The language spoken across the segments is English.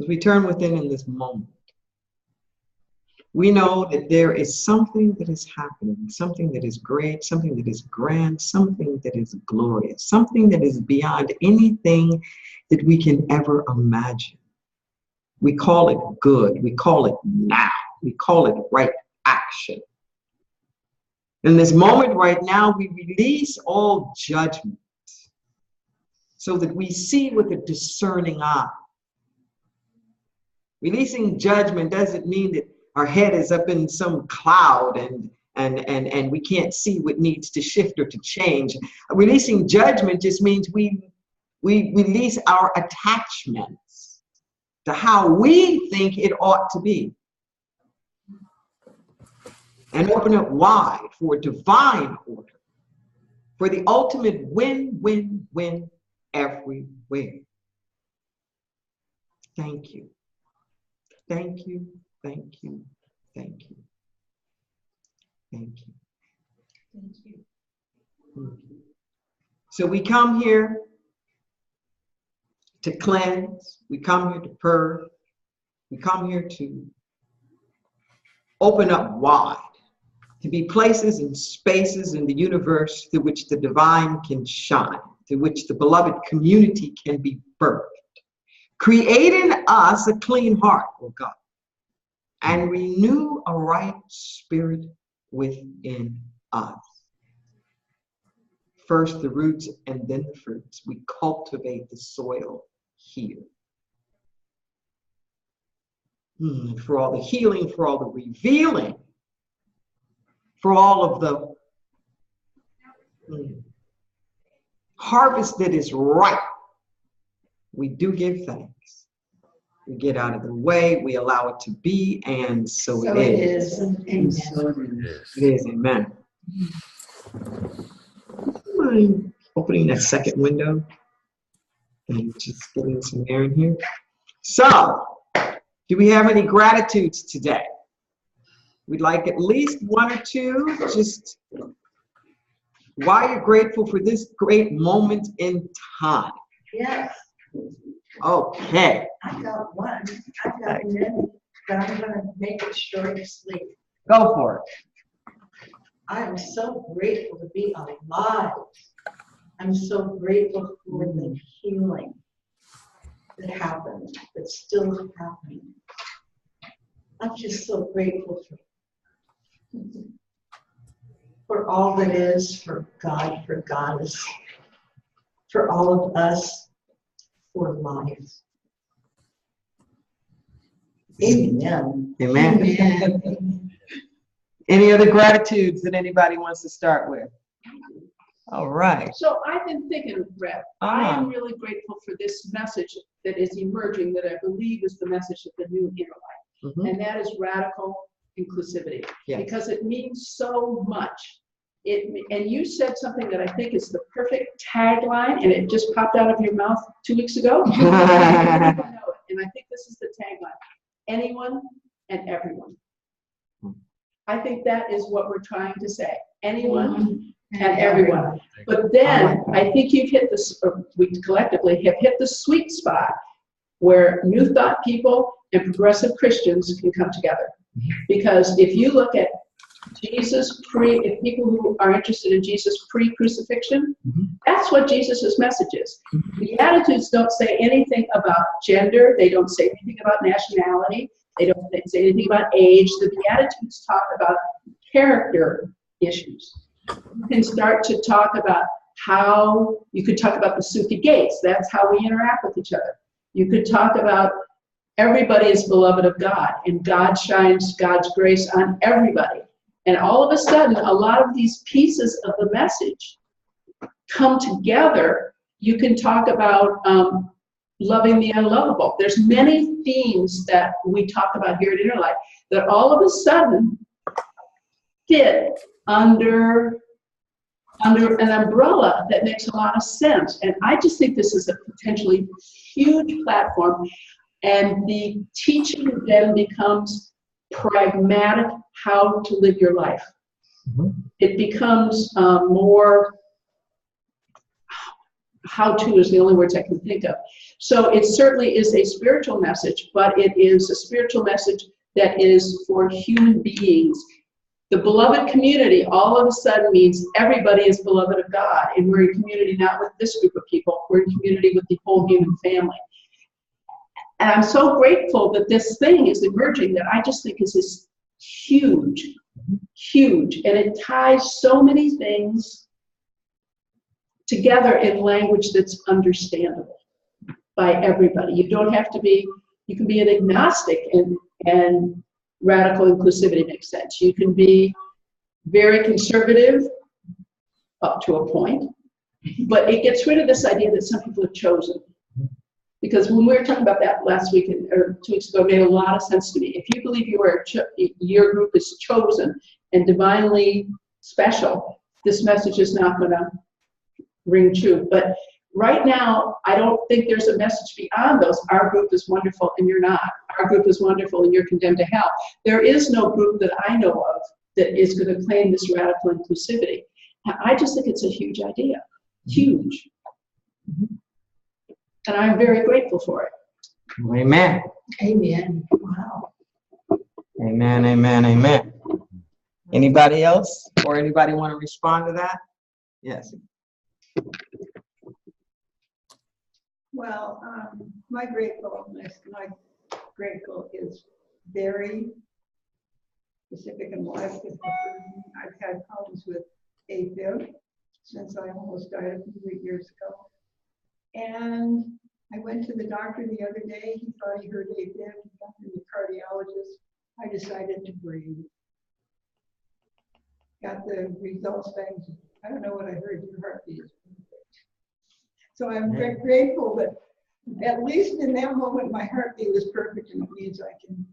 As we turn within in this moment, we know that there is something that is happening, something that is great, something that is grand, something that is glorious, something that is beyond anything that we can ever imagine. We call it good. We call it now. We call it right action. In this moment right now, we release all judgment so that we see with a discerning eye. Releasing judgment doesn't mean that our head is up in some cloud and we can't see what needs to shift or to change. Releasing judgment just means we release our attachments to how we think it ought to be, and open up wide for divine order, for the ultimate win-win-win everywhere. Thank you. Thank you, thank you, thank you. Thank you. Thank you. Thank you. So we come here to cleanse, we come here to purge, we come here to open up wide, to be places and spaces in the universe through which the divine can shine, through which the beloved community can be birthed. Create in us a clean heart, oh God, and renew a right spirit within us. First the roots and then the fruits. We cultivate the soil here. For all the healing, for all the revealing, for all of the harvest that is ripe, we do give thanks. We get out of the way, we allow it to be, and so it is. Amen. So it is. Amen. Mind opening that second window and just getting some air in here. So, do we have any gratitudes today? We'd like at least one or two, just why you're grateful for this great moment in time. Yes. Okay. I got one. I got many, but I'm going to make it short and sweet. Go for it. I am so grateful to be alive. I'm so grateful for the healing that happened, that's still happening. I'm just so grateful for all that is, for God, for Goddess, for all of us, for life. Amen. Amen. Amen. Any other gratitudes that anybody wants to start with? All right. So I've been thinking, Rev, I am really grateful for this message that is emerging that I believe is the message of the new inner life. And that is radical inclusivity. Yes. Because it means so much. And you said something that I think is the perfect tagline, and it just popped out of your mouth 2 weeks ago. And I think this is the tagline: anyone and everyone. I think that is what we're trying to say. Anyone and everyone. But then I think you've hit this, or we collectively have hit the sweet spot where New Thought people and progressive Christians can come together. Because if you look at Jesus if people who are interested in Jesus pre-crucifixion, that's what Jesus' message is. The Beatitudes don't say anything about gender, they don't say anything about nationality, they don't say anything about age. The Beatitudes talk about character issues. You can start to talk about how, you could talk about the Sufi gates, that's how we interact with each other. You could talk about everybody is beloved of God, and God shines God's grace on everybody. And all of a sudden, a lot of these pieces of the message come together. You can talk about loving the unlovable. There's many themes that we talk about here at Inner Light that all of a sudden fit under an umbrella that makes a lot of sense. And I just think this is a potentially huge platform. And the teaching then becomes pragmatic, how to live your life. It becomes more how-to is the only words I can think of. So it certainly is a spiritual message, but it is a spiritual message that is for human beings. The beloved community all of a sudden means everybody is beloved of God, and we're in community not with this group of people, we're in community with the whole human family. And I'm so grateful that this thing is emerging that I just think is this huge, huge, and it ties so many things together in language that's understandable by everybody. You don't have to be, you can be an agnostic and radical inclusivity makes sense. You can be very conservative up to a point, but it gets rid of this idea that some people have chosen. Because when we were talking about that last week or 2 weeks ago, it made a lot of sense to me. If you believe your group is chosen and divinely special, this message is not going to ring true. But right now, I don't think there's a message beyond those. Our group is wonderful and you're not. Our group is wonderful and you're condemned to hell. There is no group that I know of that is going to claim this radical inclusivity. I just think it's a huge idea. Huge. And I'm very grateful for it. Amen. Amen. Wow. Amen, amen, amen. Anybody else or anybody want to respond to that? Yes. Well, my gratefulness is very specific and wise. I've had problems with AFib since I almost died a few years ago. And I went to the doctor the other day. He thought he heard AFib. He got me the cardiologist. I decided to breathe. Got the results saying, I don't know what I heard, your heartbeat is perfect. So I'm very grateful that at least in that moment my heartbeat was perfect, and it means I can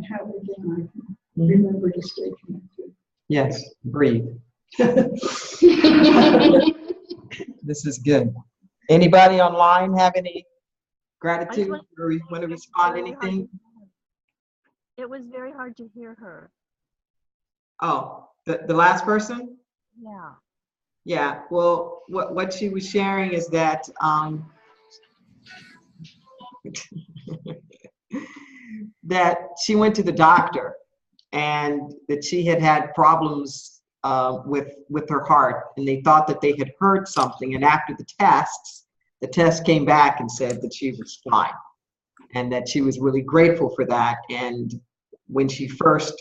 have it again. I can remember to stay connected. Yes, breathe. This is good. Anybody online have any gratitude or want to respond to anything? It was very hard to hear her. Oh, the last person? Yeah. Yeah, well, what she was sharing is that that she went to the doctor and that she had problems with her heart, and they thought that they had heard something, and after the test came back and said that she was fine, and that she was really grateful for that. And when she first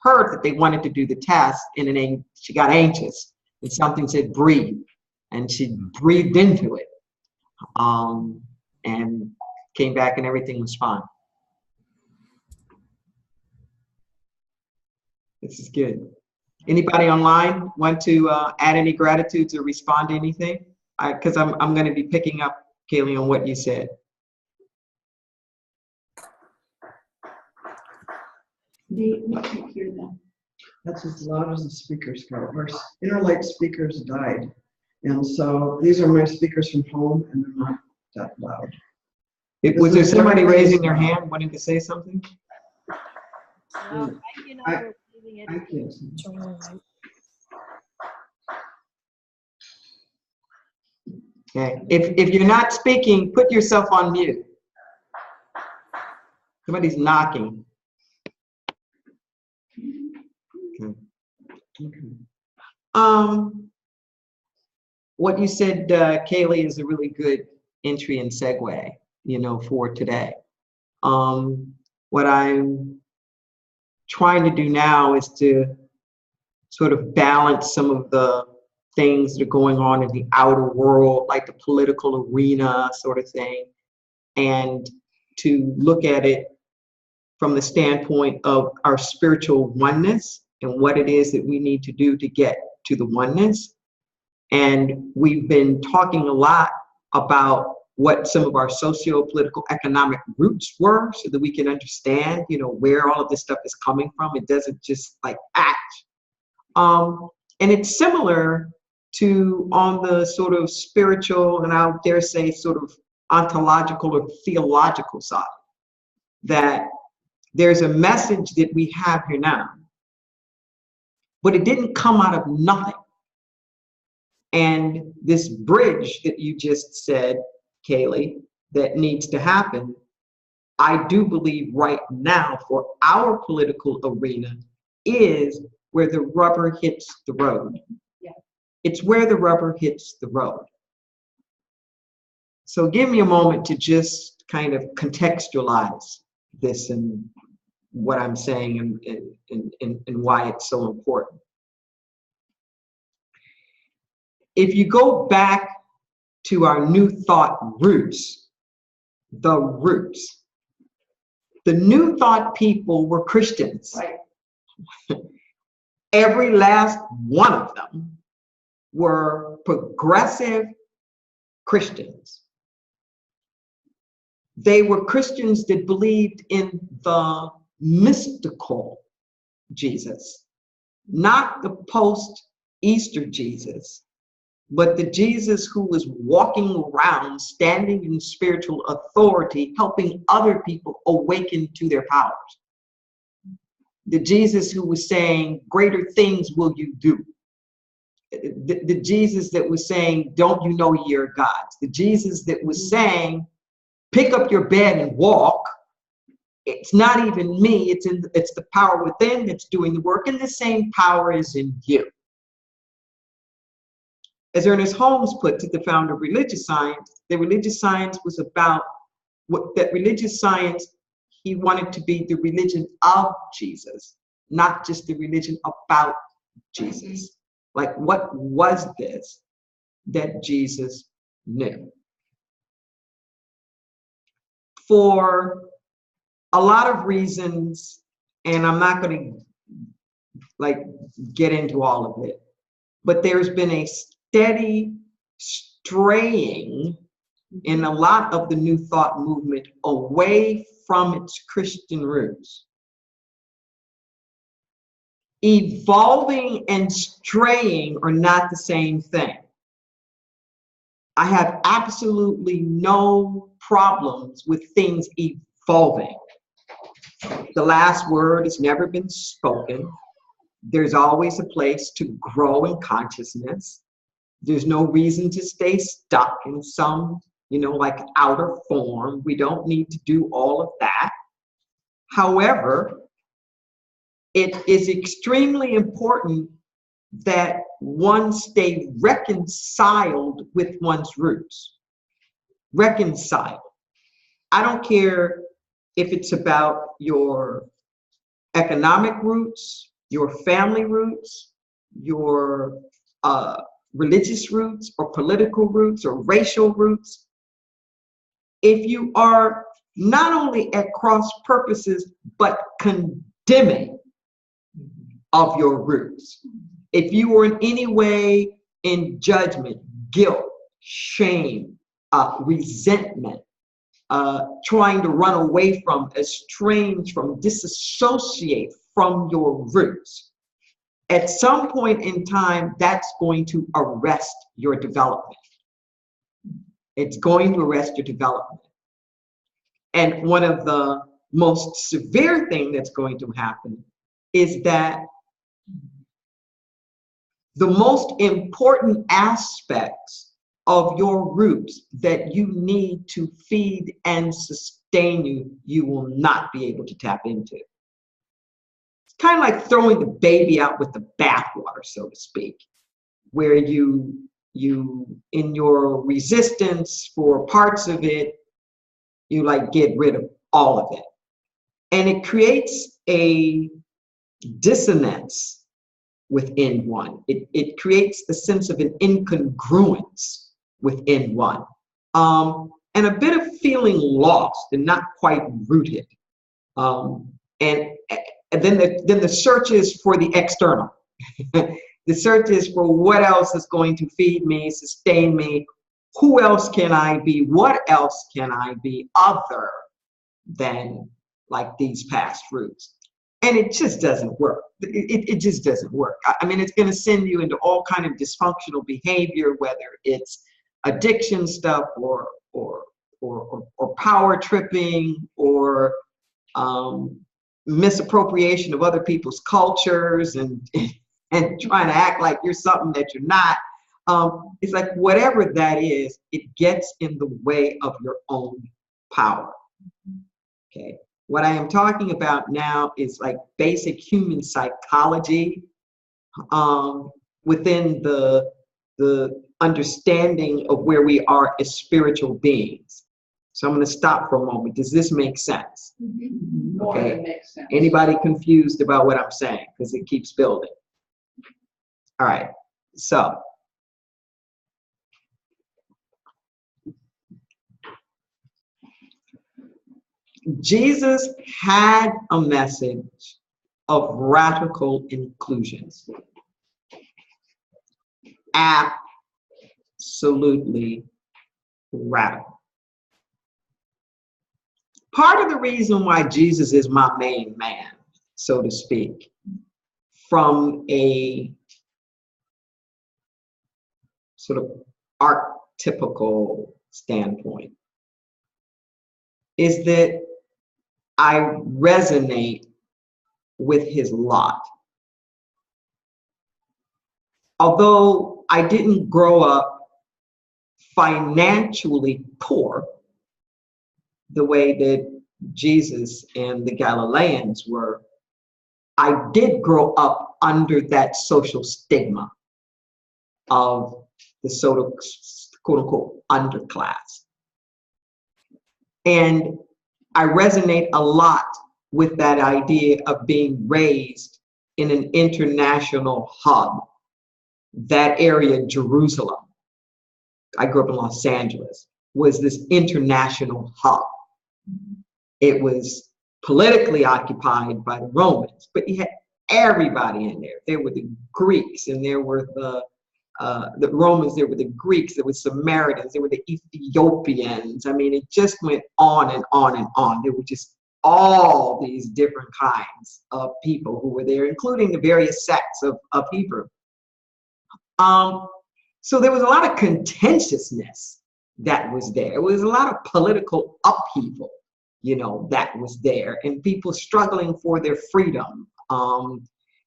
heard that they wanted to do the test, and she got anxious, and something said breathe, and she breathed into it, and came back and everything was fine. This is good. Anybody online want to add any gratitudes or respond to anything? Because I'm going to be picking up, Kaylee, on what you said. We can't hear them. That's as loud as the speakers go. Our inner light speakers died. And so these are my speakers from home, and they're not that loud. Was there somebody raising their hand wanting to say something? Well, we're leaving it. I can't. Okay. If you're not speaking, put yourself on mute. Somebody's knocking. Okay. What you said, Kaylee, is a really good entry and segue, for today. What I'm trying to do now is to sort of balance some of the things that are going on in the outer world, like the political arena sort of thing, and to look at it from the standpoint of our spiritual oneness and what it is that we need to do to get to the oneness. And we've been talking a lot about what some of our socio-political economic roots were, so that we can understand, where all of this stuff is coming from. It doesn't just like act. And it's similar to on the sort of spiritual, and I'll dare say sort of ontological or theological side, that there's a message that we have here now, but it didn't come out of nothing. And this bridge that you just said, Kaylee, that needs to happen, I do believe right now for our political arena is where the rubber hits the road. Yeah. It's where the rubber hits the road. So give me a moment to just kind of contextualize this and what I'm saying and why it's so important. If you go back to our New Thought roots, the New Thought people were Christians. Right. Every last one of them were progressive Christians. They were Christians that believed in the mystical Jesus, not the post-Easter Jesus, but the Jesus who was walking around, standing in spiritual authority, helping other people awaken to their powers. The Jesus who was saying, greater things will you do. The Jesus that was saying, don't you know ye are gods. The Jesus that was saying, pick up your bed and walk. It's not even me, it's the power within that's doing the work, and the same power is in you. As Ernest Holmes put it, the founder of religious science, the religious science was about that religious science, he wanted to be the religion of Jesus, not just the religion about Jesus. Like, what was this that Jesus knew? For a lot of reasons, and I'm not going to get into all of it, but there's been a steady straying in a lot of the New Thought movement away from its Christian roots. Evolving and straying are not the same thing. I have absolutely no problems with things evolving. The last word has never been spoken. There's always a place to grow in consciousness. There's no reason to stay stuck in some, outer form. We don't need to do all of that. However, it is extremely important that one stay reconciled with one's roots. Reconciled. I don't care if it's about your economic roots, your family roots, your religious roots or political roots or racial roots. If you are not only at cross purposes, but condemning of your roots, if you are in any way in judgment, guilt, shame, resentment, trying to run away from, estrange from, disassociate from your roots, at some point in time, that's going to arrest your development. It's going to arrest your development. And one of the most severe things that's going to happen is that the most important aspects of your roots that you need to feed and sustain you, you will not be able to tap into. It's kind of like throwing the baby out with the bathwater, so to speak, where you in your resistance for parts of it, you get rid of all of it. And it creates a dissonance within one. It creates the sense of an incongruence within one. And a bit of feeling lost and not quite rooted. And then the search is for the external. The search is for what else is going to feed me, sustain me. Who else can I be? What else can I be other than these past roots? And it just doesn't work. It just doesn't work. I mean, it's going to send you into all kind of dysfunctional behavior, whether it's addiction stuff or power tripping or misappropriation of other people's cultures and trying to act like you're something that you're not. It's like whatever that is, it gets in the way of your own power. Okay. What I am talking about now is like basic human psychology within the understanding of where we are as spiritual beings. So I'm going to stop for a moment. Does this make sense? More Okay. than makes sense. Anybody confused about what I'm saying? Because it keeps building. All right. So Jesus had a message of radical inclusion. Absolutely radical. Part of the reason why Jesus is my main man, so to speak, from a sort of archetypical standpoint, is that I resonate with his lot. Although I didn't grow up financially poor the way that Jesus and the Galileans were, I did grow up under that social stigma of the sort of quote unquote underclass. And I resonate a lot with that idea of being raised in an international hub. That area, Jerusalem, I grew up in Los Angeles, was this international hub. It was politically occupied by the Romans, but you had everybody in there. There were the Greeks, and there were the Romans, there were the Greeks, there were Samaritans, there were the Ethiopians. I mean, it just went on and on and on. There were just all these different kinds of people who were there, including the various sects of Hebrew. So there was a lot of contentiousness that was there. It was a lot of political upheaval, you know, that was there, and people struggling for their freedom,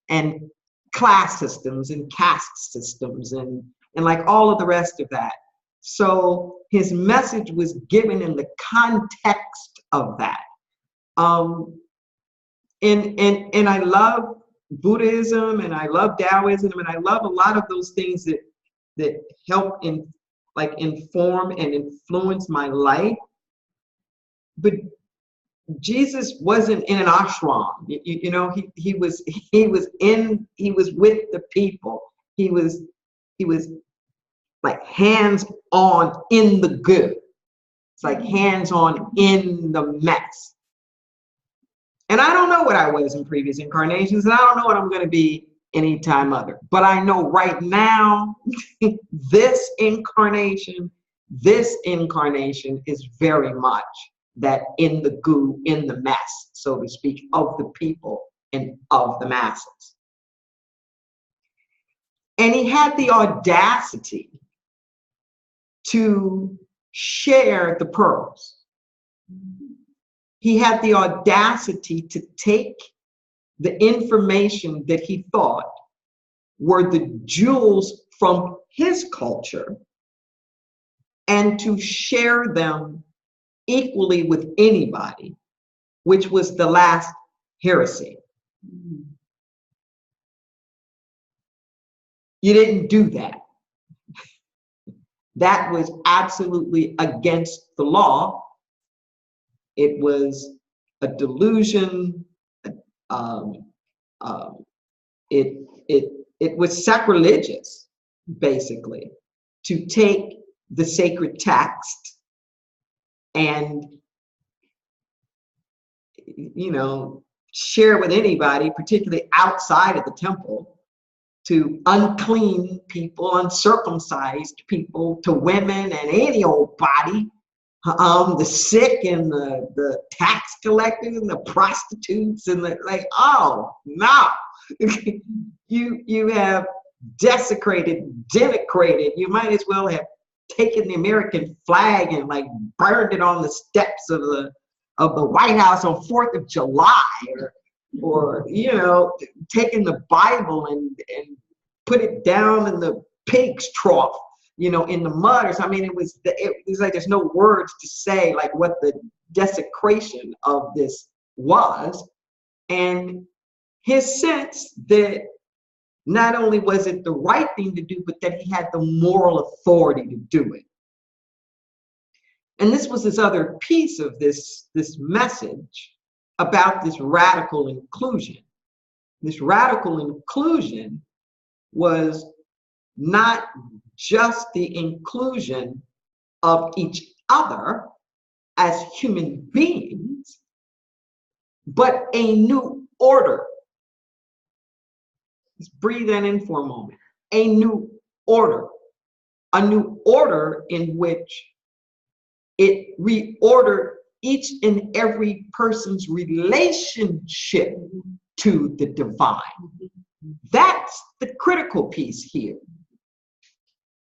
and class systems and caste systems and like all of the rest of that. So his message was given in the context of that. And I love Buddhism, and I love Taoism, and I love a lot of those things that help inform and influence my life. But Jesus wasn't in an ashram. You know, he was with the people. He was like hands on in the good. It's like hands on in the mess. And I don't know what I was in previous incarnations, and I don't know what I'm going to be anytime other. But I know right now, this incarnation is very much that in the goo, in the mess, so to speak, of the people and of the masses. And he had the audacity to share the pearls. He had the audacity to take the information that he thought were the jewels from his culture and to share them equally with anybody, which was the last heresy. You didn't do that. That was absolutely against the law. It was a delusion. It was sacrilegious, basically, to take the sacred text and, you know, share with anybody, particularly outside of the temple, to unclean people, uncircumcised people, to women and any old body, the sick and the tax collectors and the prostitutes and the, like, oh no, you have desecrated, denigrated. You might as well have taken the American flag and like burned it on the steps of the White House on 4th of July, or you know, taken the Bible and put it down in the pig's trough, you know, in the mud or something. I mean, it was like there's no words to say like what the desecration of this was. And his sense that not only was it the right thing to do, but that he had the moral authority to do it. And this was this other piece of this message about this radical inclusion. This radical inclusion was not just the inclusion of each other as human beings, but a new order. Let's breathe that in for a moment. A new order. A new order in which it reordered each and every person's relationship to the divine. That's the critical piece here.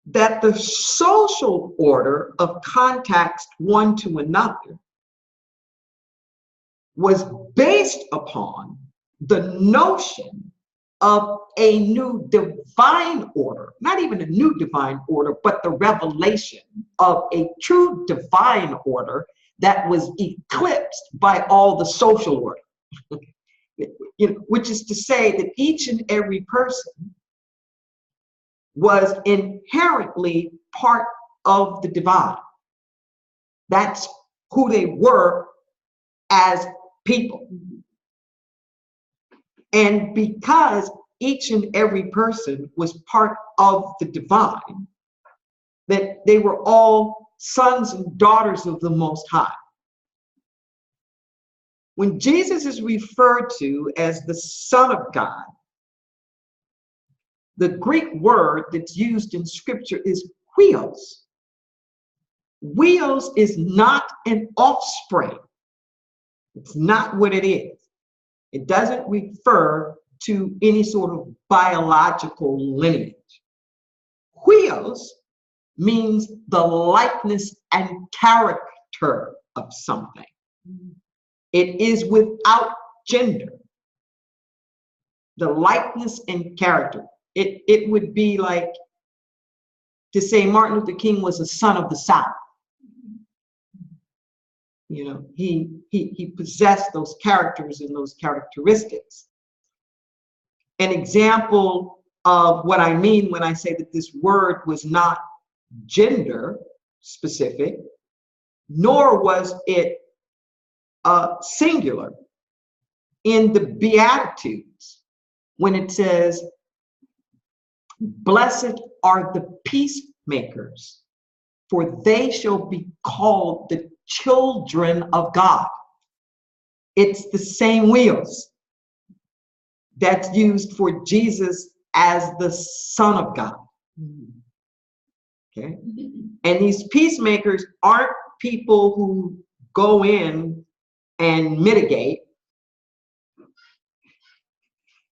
That the social order of contacts one to another was based upon the notion of a new divine order, not even a new divine order, but the revelation of a true divine order that was eclipsed by all the social order. You know, which is to say that each and every person was inherently part of the divine. That's who they were as people. And because each and every person was part of the divine, that they were all sons and daughters of the Most High. When Jesus is referred to as the Son of God, the Greek word that's used in Scripture is huios. Huios is not an offspring. It's not what it is. It doesn't refer to any sort of biological lineage. Huios means the likeness and character of something. It is without gender. The likeness and character. It would be like to say Martin Luther King was a son of the South. You know, he possessed those characters and those characteristics. An example of what I mean when I say that this word was not gender specific, nor was it singular. In the Beatitudes, when it says, "Blessed are the peacemakers, for they shall be called the children of God." It's the same huios that's used for Jesus as the Son of God. Okay? And these peacemakers aren't people who go in and mitigate.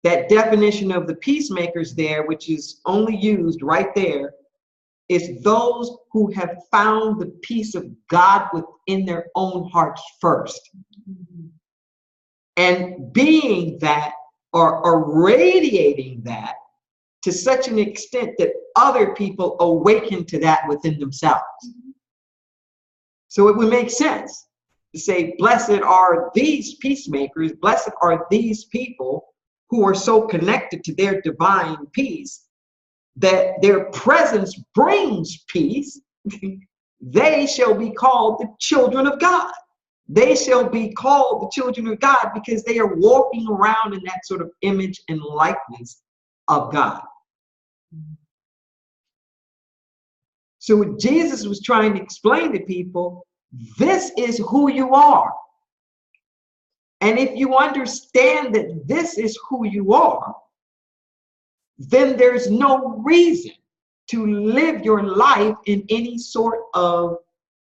That definition of the peacemakers there, which is only used right there, is those who have found the peace of God within their own hearts first. And being that, or radiating that to such an extent that other people awaken to that within themselves. So it would make sense to say, blessed are these peacemakers, blessed are these people who are so connected to their divine peace that their presence brings peace. They shall be called the children of God. They shall be called the children of God because they are walking around in that sort of image and likeness of God. So what Jesus was trying to explain to people, this is who you are. And if you understand that this is who you are, then there's no reason to live your life in any sort of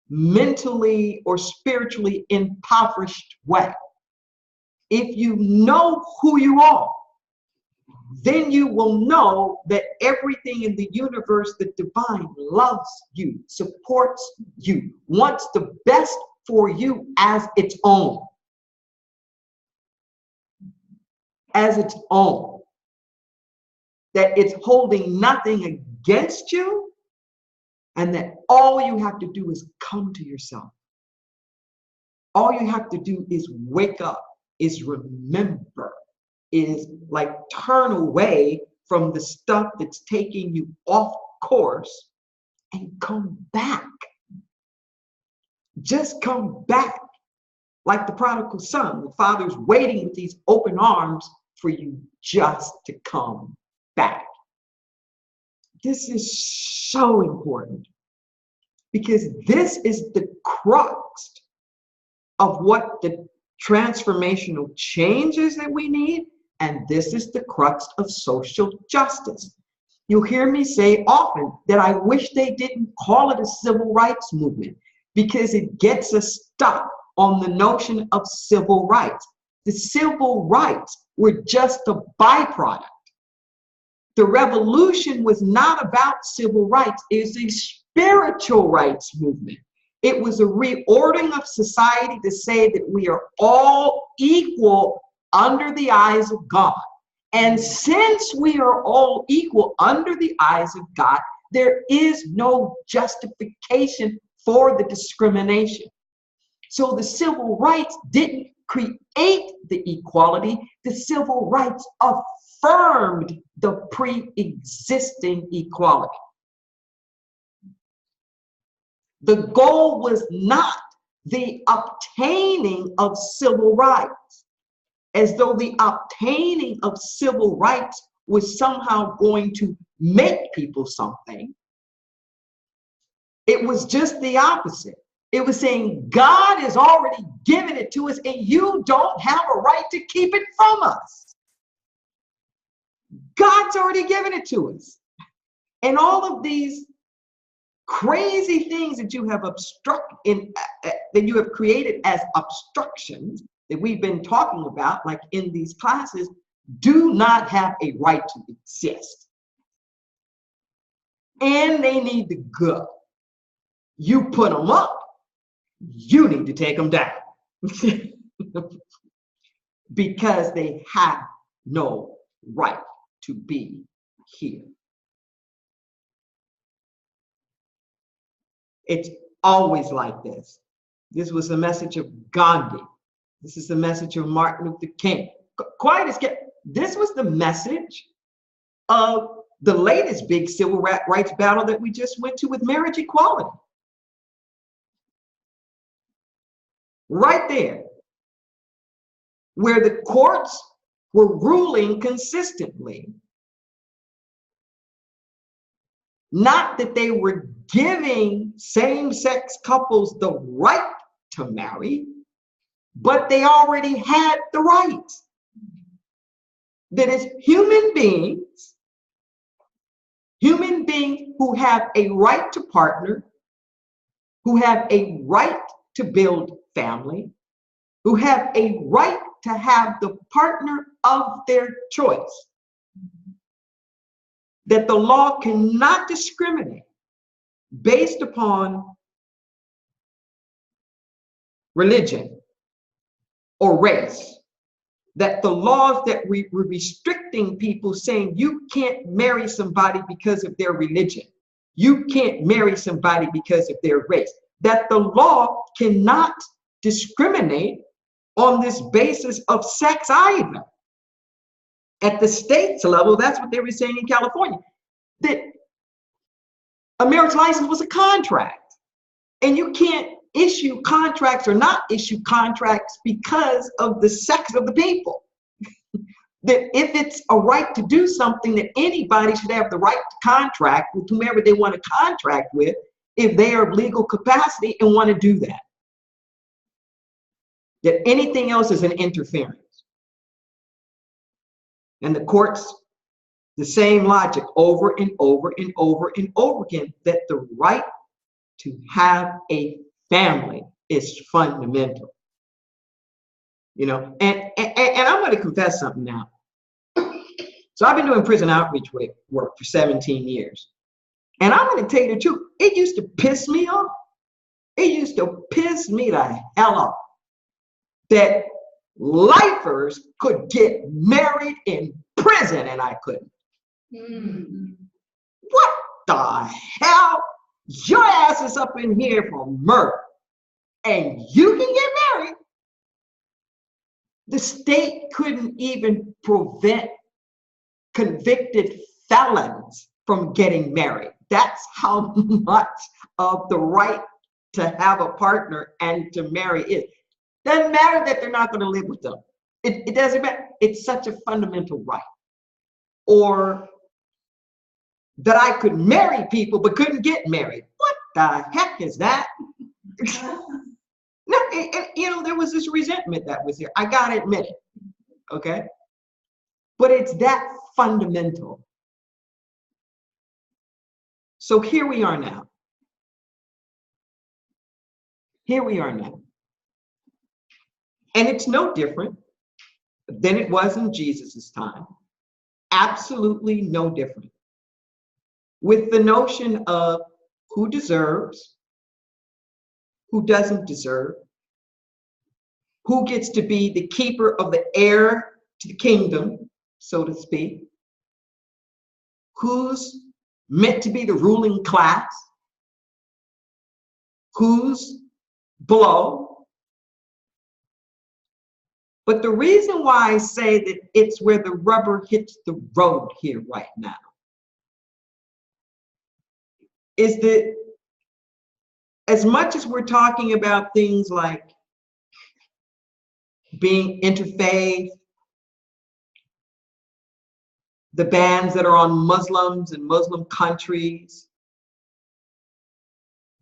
mentally or spiritually impoverished way. If you know who you are, then you will know that everything in the universe, the divine, loves you, supports you, wants the best for you as its own. As its own. that it's holding nothing against you, and that all you have to do is come to yourself. All you have to do is wake up, is remember, is like turn away from the stuff that's taking you off course and come back. Just come back. Like the prodigal son, the father's waiting with these open arms for you just to come back. This is so important because this is the crux of what the transformational changes that we need, and this is the crux of social justice. You'll hear me say often that I wish they didn't call it a civil rights movement because it gets us stuck on the notion of civil rights. The civil rights were just a byproduct. The revolution was not about civil rights. It was a spiritual rights movement. It was a reordering of society to say that we are all equal under the eyes of God. And since we are all equal under the eyes of God, there is no justification for the discrimination. So the civil rights didn't create the equality. The civil rights affirmed the pre-existing equality. The goal was not the obtaining of civil rights, as though the obtaining of civil rights was somehow going to make people something. It was just the opposite. It was saying God has already given it to us and you don't have a right to keep it from us. God's already given it to us. And all of these crazy things that you have that you have created as obstructions that we've been talking about, like in these classes, do not have a right to exist. And they need to go. You put them up, you need to take them down. Because they have no right to be here. It's always like this. This was the message of Gandhi. This is the message of Martin Luther King. Quiet as kept. This was the message of the latest big civil rights battle that we just went to with marriage equality. Right there, where the courts were ruling consistently. Not that they were giving same-sex couples the right to marry, but they already had the right. That is human beings who have a right to partner, who have a right to build family, who have a right to have the partner of their choice. That the law cannot discriminate based upon religion or race. That the laws that we were restricting people, saying you can't marry somebody because of their religion, you can't marry somebody because of their race, that the law cannot discriminate on this basis of sex either. At the state's level, that's what they were saying in California, that a marriage license was a contract, and you can't issue contracts or not issue contracts because of the sex of the people. That if it's a right to do something, that anybody should have the right to contract with whomever they want to contract with if they are of legal capacity and want to do that. That anything else is an interference. And the courts, the same logic over and over and over and over again, that the right to have a family is fundamental. You know, and I'm going to confess something now. So I've been doing prison outreach work for 17 years. And I'm going to tell you the truth. It used to piss me off. It used to piss me the hell off that lifers could get married in prison and I couldn't. What the hell? Your ass is up in here for murder, and you can get married? The state couldn't even prevent convicted felons from getting married. That's how much of the right to have a partner and to marry is. Doesn't matter that they're not going to live with them. It doesn't matter. It's such a fundamental right. Or that I could marry people but couldn't get married. What the heck is that? No, you know, there was this resentment that was here. I gotta admit it, okay? But it's that fundamental. So here we are now. Here we are now. And it's no different than it was in Jesus's time. Absolutely no different. With the notion of who deserves, who doesn't deserve, who gets to be the keeper of the heir to the kingdom, so to speak, who's meant to be the ruling class, who's below. But the reason why I say that it's where the rubber hits the road here right now is that as much as we're talking about things like being interfaith, the bans that are on Muslims and Muslim countries,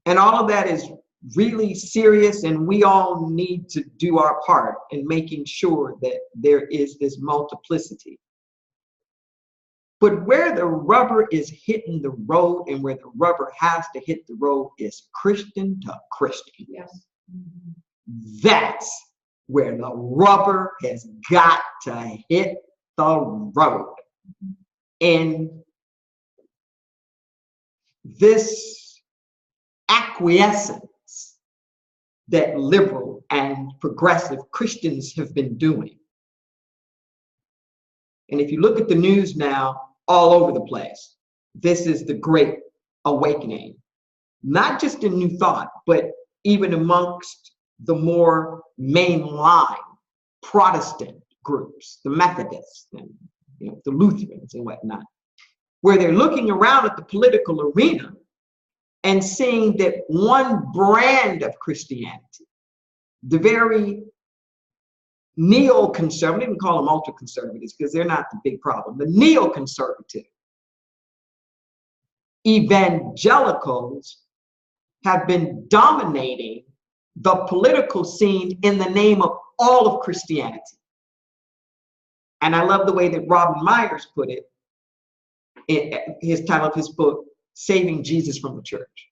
and all of that is really serious, and we all need to do our part in making sure that there is this multiplicity. But where the rubber is hitting the road and where the rubber has to hit the road is Christian to Christian. Yes. That's where the rubber has got to hit the road. And this acquiescence that liberal and progressive Christians have been doing. And if you look at the news now, all over the place, this is the great awakening, not just in New Thought, but even amongst the more mainline Protestant groups, the Methodists and the Lutherans and whatnot, where they're looking around at the political arena and seeing that one brand of Christianity, the very neoconservative, we can call them ultra-conservatives because they're not the big problem, the neoconservative evangelicals have been dominating the political scene in the name of all of Christianity. And I love the way that Robin Myers put it in his title of his book, Saving Jesus from the Church.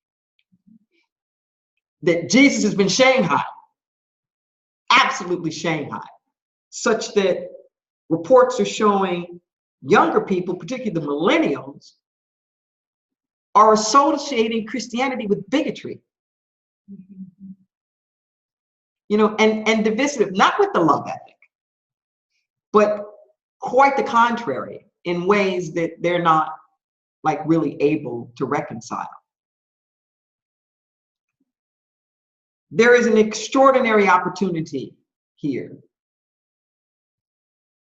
That Jesus has been shanghaied, absolutely shanghaied, such that reports are showing younger people, particularly the millennials, are associating Christianity with bigotry. You know, and divisive, not with the love ethic, but quite the contrary, in ways that they're not like really able to reconcile. There is an extraordinary opportunity here.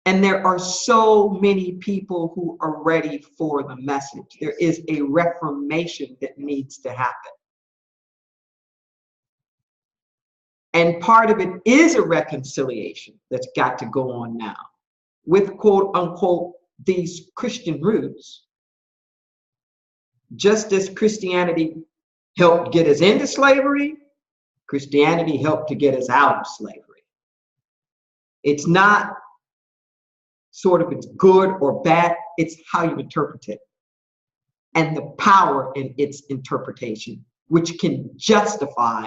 And there are so many people who are ready for the message. There is a reformation that needs to happen. And part of it is a reconciliation that's got to go on now with quote unquote these Christian roots. Just as Christianity helped get us into slavery, Christianity helped to get us out of slavery. It's not sort of it's good or bad, it's how you interpret it and the power in its interpretation, which can justify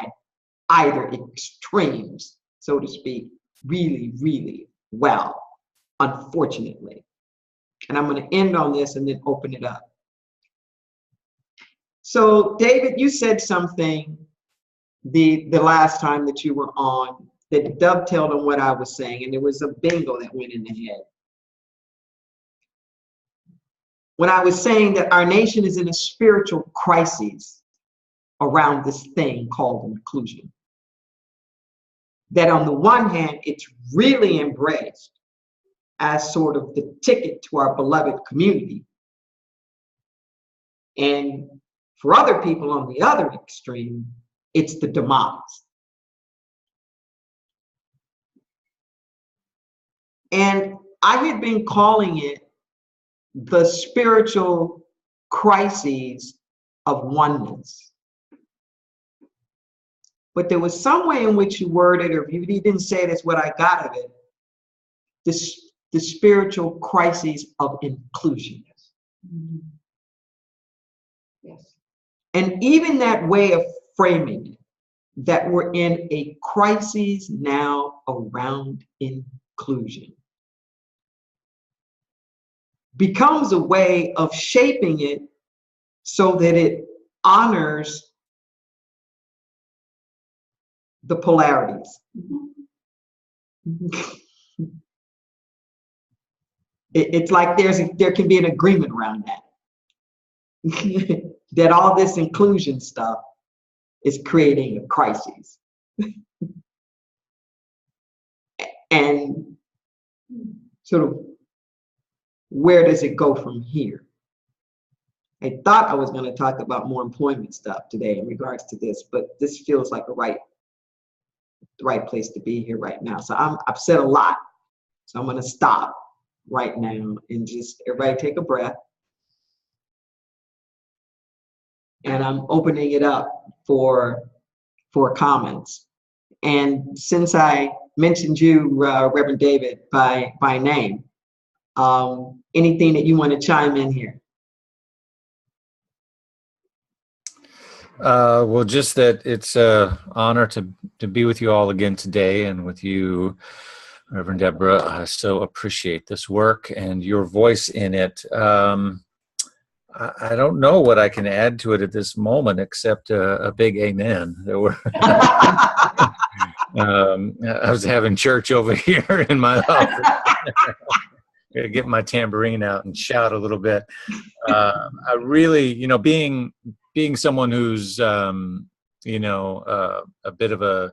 either extremes, so to speak, really, really well, unfortunately. And I'm going to end on this and then open it up. So, David, you said something the last time that you were on that dovetailed on what I was saying, and there was a bingo that went in the head. when I was saying that our nation is in a spiritual crisis around this thing called inclusion. That on the one hand, it's really embraced as sort of the ticket to our beloved community. And for other people on the other extreme, it's the demise. And I had been calling it the spiritual crises of oneness. But there was some way in which you worded, or if you didn't say it, it's what I got of it, the spiritual crises of inclusion. Yes. And even that way of framing it, that we're in a crisis now around inclusion, becomes a way of shaping it so that it honors the polarities. It's like there can be an agreement around that. That all this inclusion stuff is creating a crisis. And sort of, where does it go from here? I thought I was going to talk about more employment stuff today in regards to this, but this feels like the right place to be here right now. So I've said a lot. So I'm going to stop right now and just everybody take a breath. And I'm opening it up for comments. And since I mentioned you, Reverend David, by name, anything that you want to chime in here? Well, just that it's an honor to be with you all again today, and with you, Reverend Deborah. I so appreciate this work and your voice in it. I don't know what I can add to it at this moment, except a big amen. I was having church over here in my office. Gotta get my tambourine out and shout a little bit. I really, being someone who's, a bit of a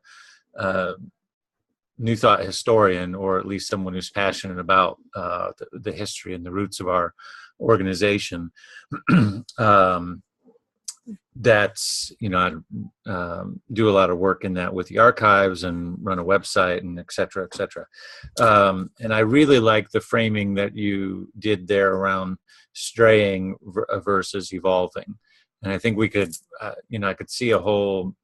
New Thought historian, or at least someone who's passionate about the history and the roots of our organization. That's, I do a lot of work in that with the archives and run a website and et cetera, et cetera. And I really like the framing that you did there around straying versus evolving. And I think we could, I could see a whole,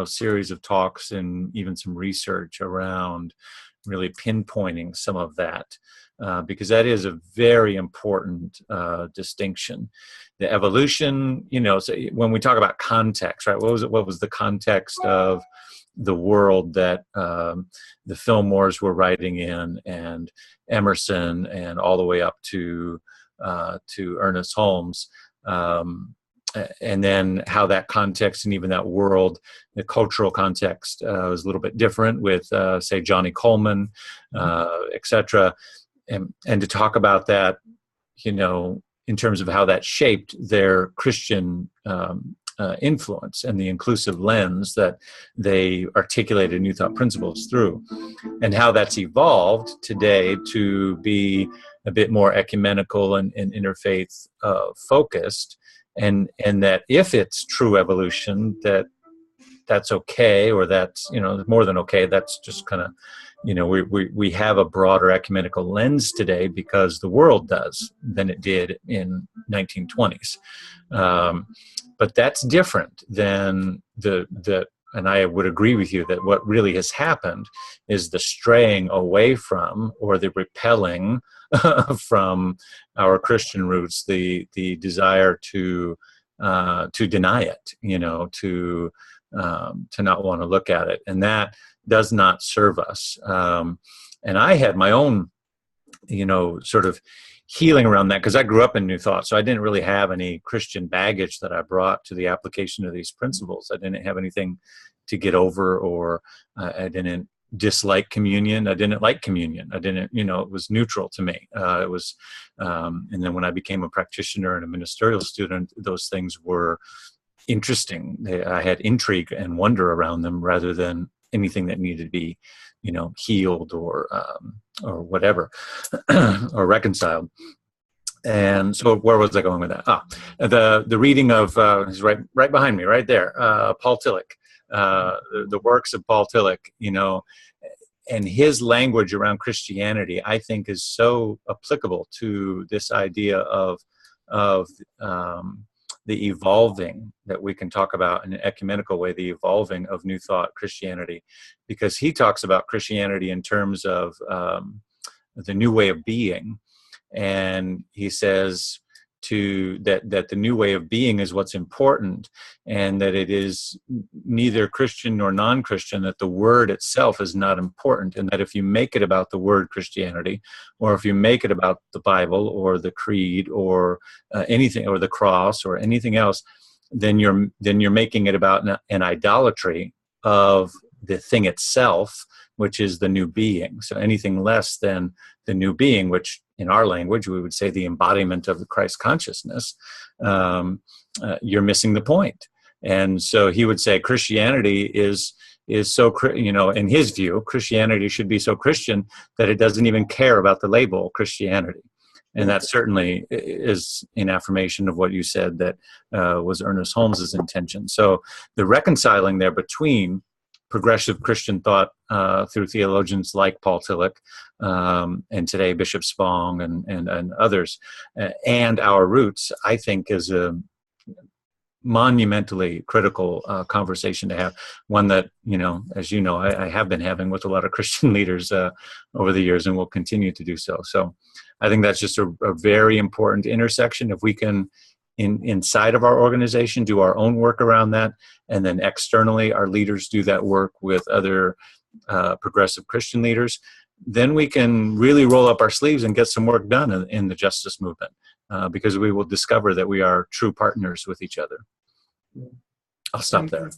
series of talks and even some research around really pinpointing some of that. Because that is a very important distinction. The evolution, so when we talk about context, right? What was the context of the world that the Fillmores were writing in, and Emerson, and all the way up to Ernest Holmes, and then how that context and even that world, the cultural context, was a little bit different with, say, Johnny Coleman, et cetera. And to talk about that, in terms of how that shaped their Christian influence and the inclusive lens that they articulated New Thought principles through, and how that's evolved today to be a bit more ecumenical and interfaith focused, and that if it's true evolution, that's okay, or that's more than okay. That's just kind of, we have a broader ecumenical lens today because the world does than it did in 1920s. But that's different than and I would agree with you that what really has happened is the straying away from, or the repelling from our Christian roots, the desire to deny it, to not want to look at it. And that does not serve us. And I had my own, sort of healing around that, because I grew up in New Thought, so I didn't really have any Christian baggage that I brought to the application of these principles. I didn't have anything to get over, or I didn't dislike communion. I didn't like communion. I didn't, it was neutral to me. It was, and then when I became a practitioner and a ministerial student, those things were interesting. I had intrigue and wonder around them rather than anything that needed to be, healed or whatever, or reconciled. And so where was I going with that? The reading of, he's right behind me, right there, Paul Tillich, the works of Paul Tillich, and his language around Christianity, I think, is so applicable to this idea of the evolving that we can talk about in an ecumenical way, the evolving of New Thought Christianity, because he talks about Christianity in terms of the new way of being. And he says that the new way of being is what's important, and that it is neither Christian nor non-Christian, that the word itself is not important, and that if you make it about the word Christianity, or if you make it about the Bible or the creed or anything, or the cross or anything else, then you're making it about an idolatry of the thing itself, which is the new being. So anything less than the new being, which in our language we would say the embodiment of the Christ consciousness, you're missing the point. And so he would say Christianity is so, in his view, Christianity should be so Christian that it doesn't even care about the label Christianity. And that certainly is an affirmation of what you said that was Ernest Holmes's intention. So the reconciling there between progressive Christian thought through theologians like Paul Tillich, and today Bishop Spong and others, and our roots, I think, is a monumentally critical conversation to have. One that, as you know, I have been having with a lot of Christian leaders over the years, and will continue to do so. So I think that's just a very important intersection. If we can, inside of our organization, do our own work around that, and then externally our leaders do that work with other progressive Christian leaders, then we can really roll up our sleeves and get some work done in the justice movement, because we will discover that we are true partners with each other. I'll stop there.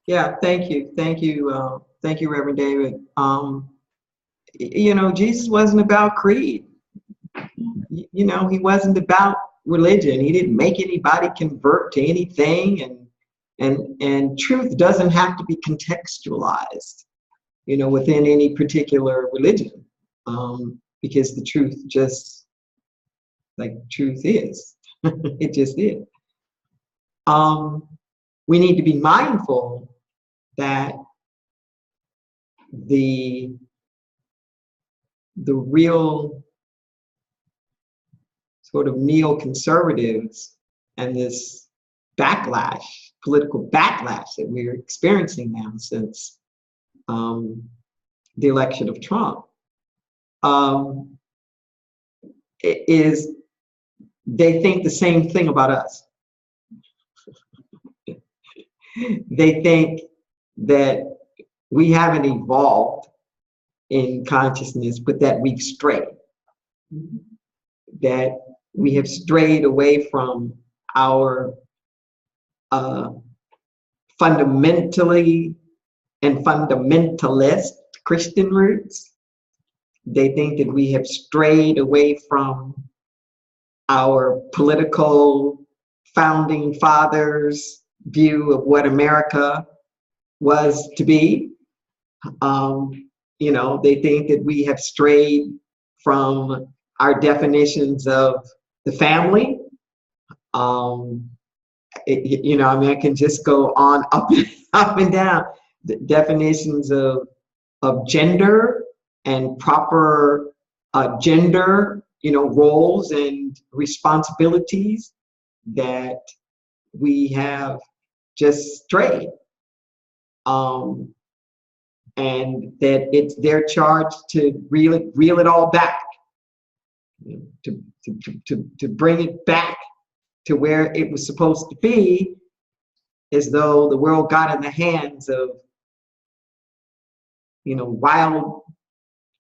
Yeah, thank you, Reverend David. Jesus wasn't about creed. He wasn't about religion. He didn't make anybody convert to anything, and truth doesn't have to be contextualized, within any particular religion, because the truth just, like truth is, it just is. We need to be mindful that the real sort of neoconservatives and this backlash, political backlash that we're experiencing now since the election of Trump, is they think the same thing about us. They think that we haven't evolved in consciousness, but that we've strayed. That we have strayed away from our fundamentally and fundamentalist Christian roots. They think that we have strayed away from our political founding fathers' view of what America was to be. They think that we have strayed from our definitions of the family. I can just go on up and down. The definitions of gender and proper gender, roles and responsibilities, that we have just strayed. And that it's their charge to reel it all back, to bring it back to where it was supposed to be, as though the world got in the hands of, wild,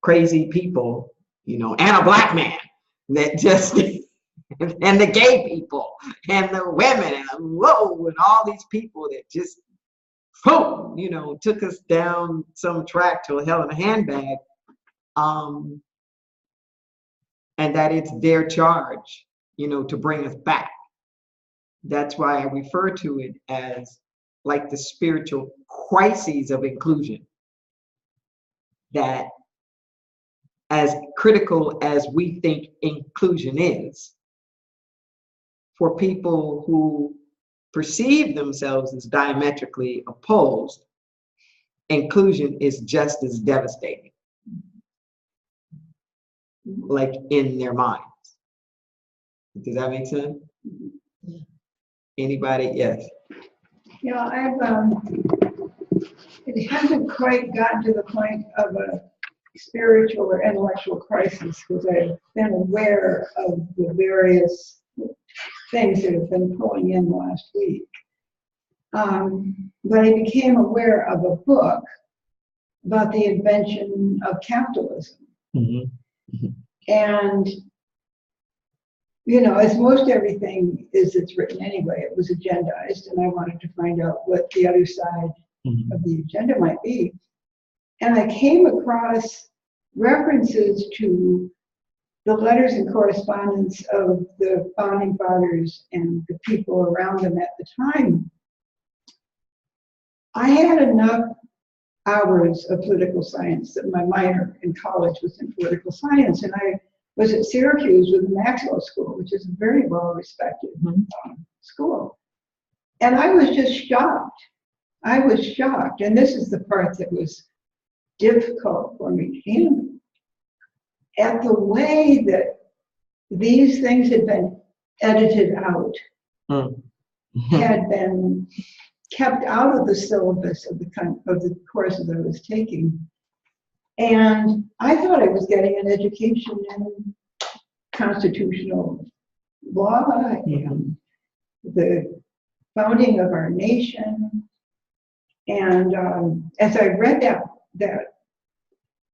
crazy people, and a black man that just, and the gay people, and the women, and all these people that just boom, you know, took us down some track to a hell in a handbag. And that it's their charge, you know, to bring us back. That's why I refer to it as like the spiritual crises of inclusion. That as critical as we think inclusion is, for people who perceive themselves as diametrically opposed, inclusion is just as devastating, like in their minds. Does that make sense? Anybody? Yes. Yeah, it hasn't quite gotten to the point of a spiritual or intellectual crisis, because I've been aware of the various things that have been pulling in last week. But I became aware of a book about the invention of capitalism. Mm-hmm. And, you know, as most everything is, it's written anyway, it was agendized, and I wanted to find out what the other side of the agenda might be. And I came across references to the letters and correspondence of the founding fathers and the people around them at the time. I had enough hours of political science that my minor in college was in political science, and I was at Syracuse with the Maxwell School, which is a very well-respected school. And I was just shocked. I was shocked, and this is the part that was difficult for me to handle, at the way that these things had been edited out, had been kept out of the syllabus of the courses I was taking. And I thought I was getting an education in constitutional law and the founding of our nation. And as I read that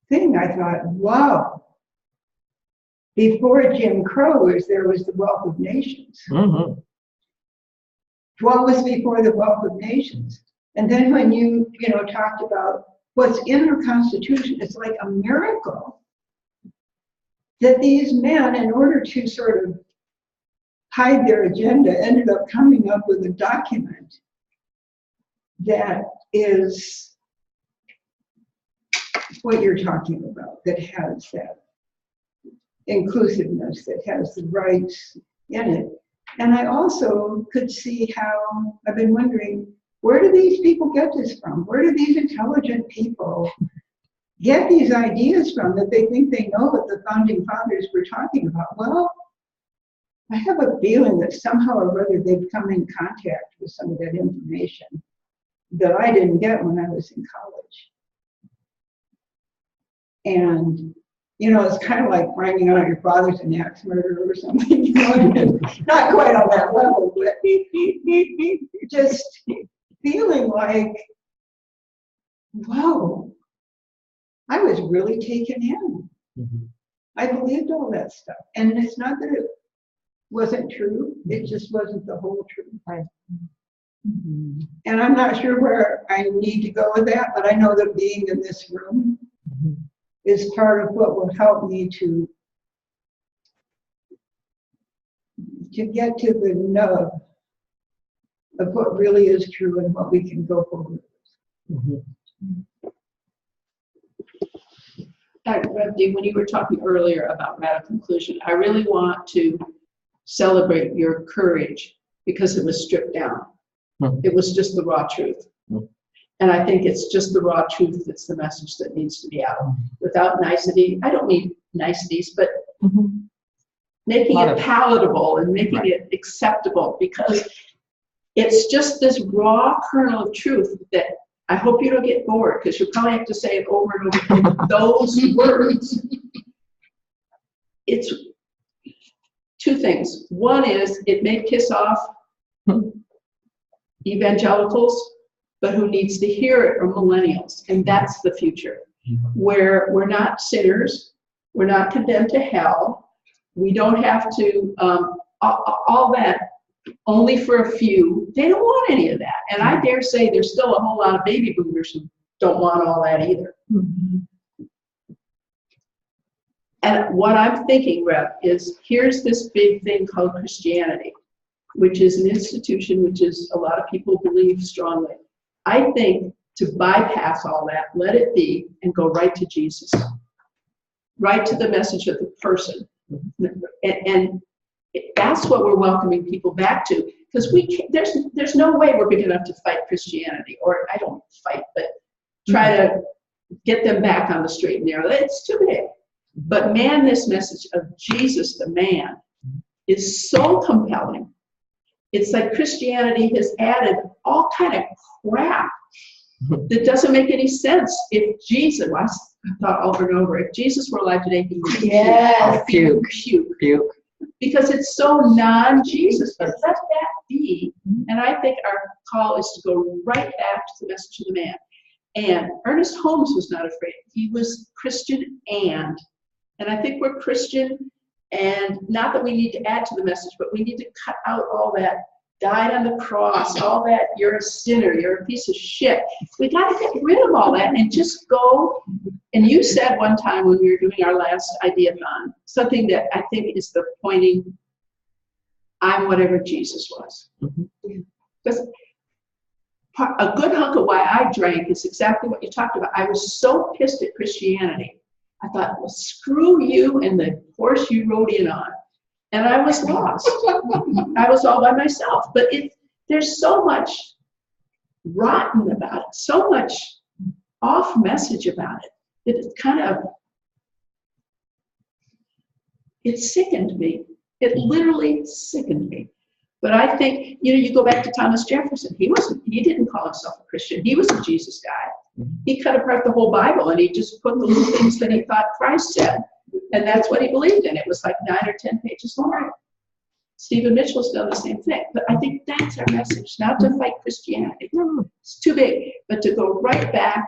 thing, I thought, wow, before Jim Crow there was the Wealth of Nations. Mm-hmm. What was before the Wealth of Nations? And then when you talked about what's in our Constitution, it's like a miracle that these men, in order to sort of hide their agenda, ended up coming up with a document that is what you're talking about, that has that inclusiveness, that has the rights in it. And I also could see how, I've been wondering, where do these people get this from? Where do these intelligent people get these ideas from that they think they know what the founding fathers were talking about? Well, I have a feeling that somehow or other they've come in contact with some of that information that I didn't get when I was in college. And it's kind of like finding out your father's an axe murderer or something. Not quite on that level, but just feeling like, whoa, I was really taken in. Mm-hmm. I believed all that stuff. And it's not that it wasn't true, it just wasn't the whole truth. Right. Mm-hmm. And I'm not sure where I need to go with that, but I know that being in this room is part of what will help me to get to the nub of what really is true and what we can go forward with. Mm-hmm. Rev D, when you were talking earlier about radical inclusion, I really want to celebrate your courage, because it was stripped down. Mm-hmm. It was just the raw truth. Mm-hmm. And I think it's just the raw truth that's the message that needs to be out. Without nicety, I don't mean niceties, but making it palatable and making it acceptable, because it's just this raw kernel of truth that I hope you don't get bored, because you'll probably have to say it over and over again, those words. It's two things. One is it may piss off evangelicals, but who needs to hear it are millennials, and that's the future, where we're not sinners, we're not condemned to hell, we don't have to, all that only for a few. They don't want any of that. And I dare say there's still a whole lot of baby boomers who don't want all that either. Mm-hmm. And what I'm thinking, Rev, is here's this big thing called Christianity, which is an institution which is a lot of people believe strongly. I think to bypass all that, let it be, and go right to Jesus, right to the message of the person. And that's what we're welcoming people back to, because there's no way we're big enough to fight Christianity, or I don't fight, but try to get them back on the straight and narrow. It's too big. But man, this message of Jesus the man is so compelling. It's like Christianity has added all kind of crap that doesn't make any sense. If Jesus, I thought over and over, if Jesus were alive today, he would puke. Because it's so non-Jesus. But let that be. And I think our call is to go right back to the message of the man. And Ernest Holmes was not afraid. He was Christian and I think we're Christian, and not that we need to add to the message, but we need to cut out all that died on the cross, all that you're a sinner, you're a piece of shit. We got to get rid of all that and just go. And you said one time when we were doing our last Ideathon, something that I think is the pointing, I'm whatever Jesus was. Because a good hunk of why I drank is exactly what you talked about. I was so pissed at Christianity. I thought, well, screw you and the horse you rode in on. And I was lost. I was all by myself. But there's so much rotten about it, so much off message about it, that it sickened me. It literally sickened me. But I think, you go back to Thomas Jefferson. He didn't call himself a Christian. He was a Jesus guy. He cut apart the whole Bible and he just put the little things that he thought Christ said. And that's what he believed in. It was like 9 or 10 pages long. Stephen Mitchell's done the same thing. But I think that's our message, not to fight Christianity. It's too big. But to go right back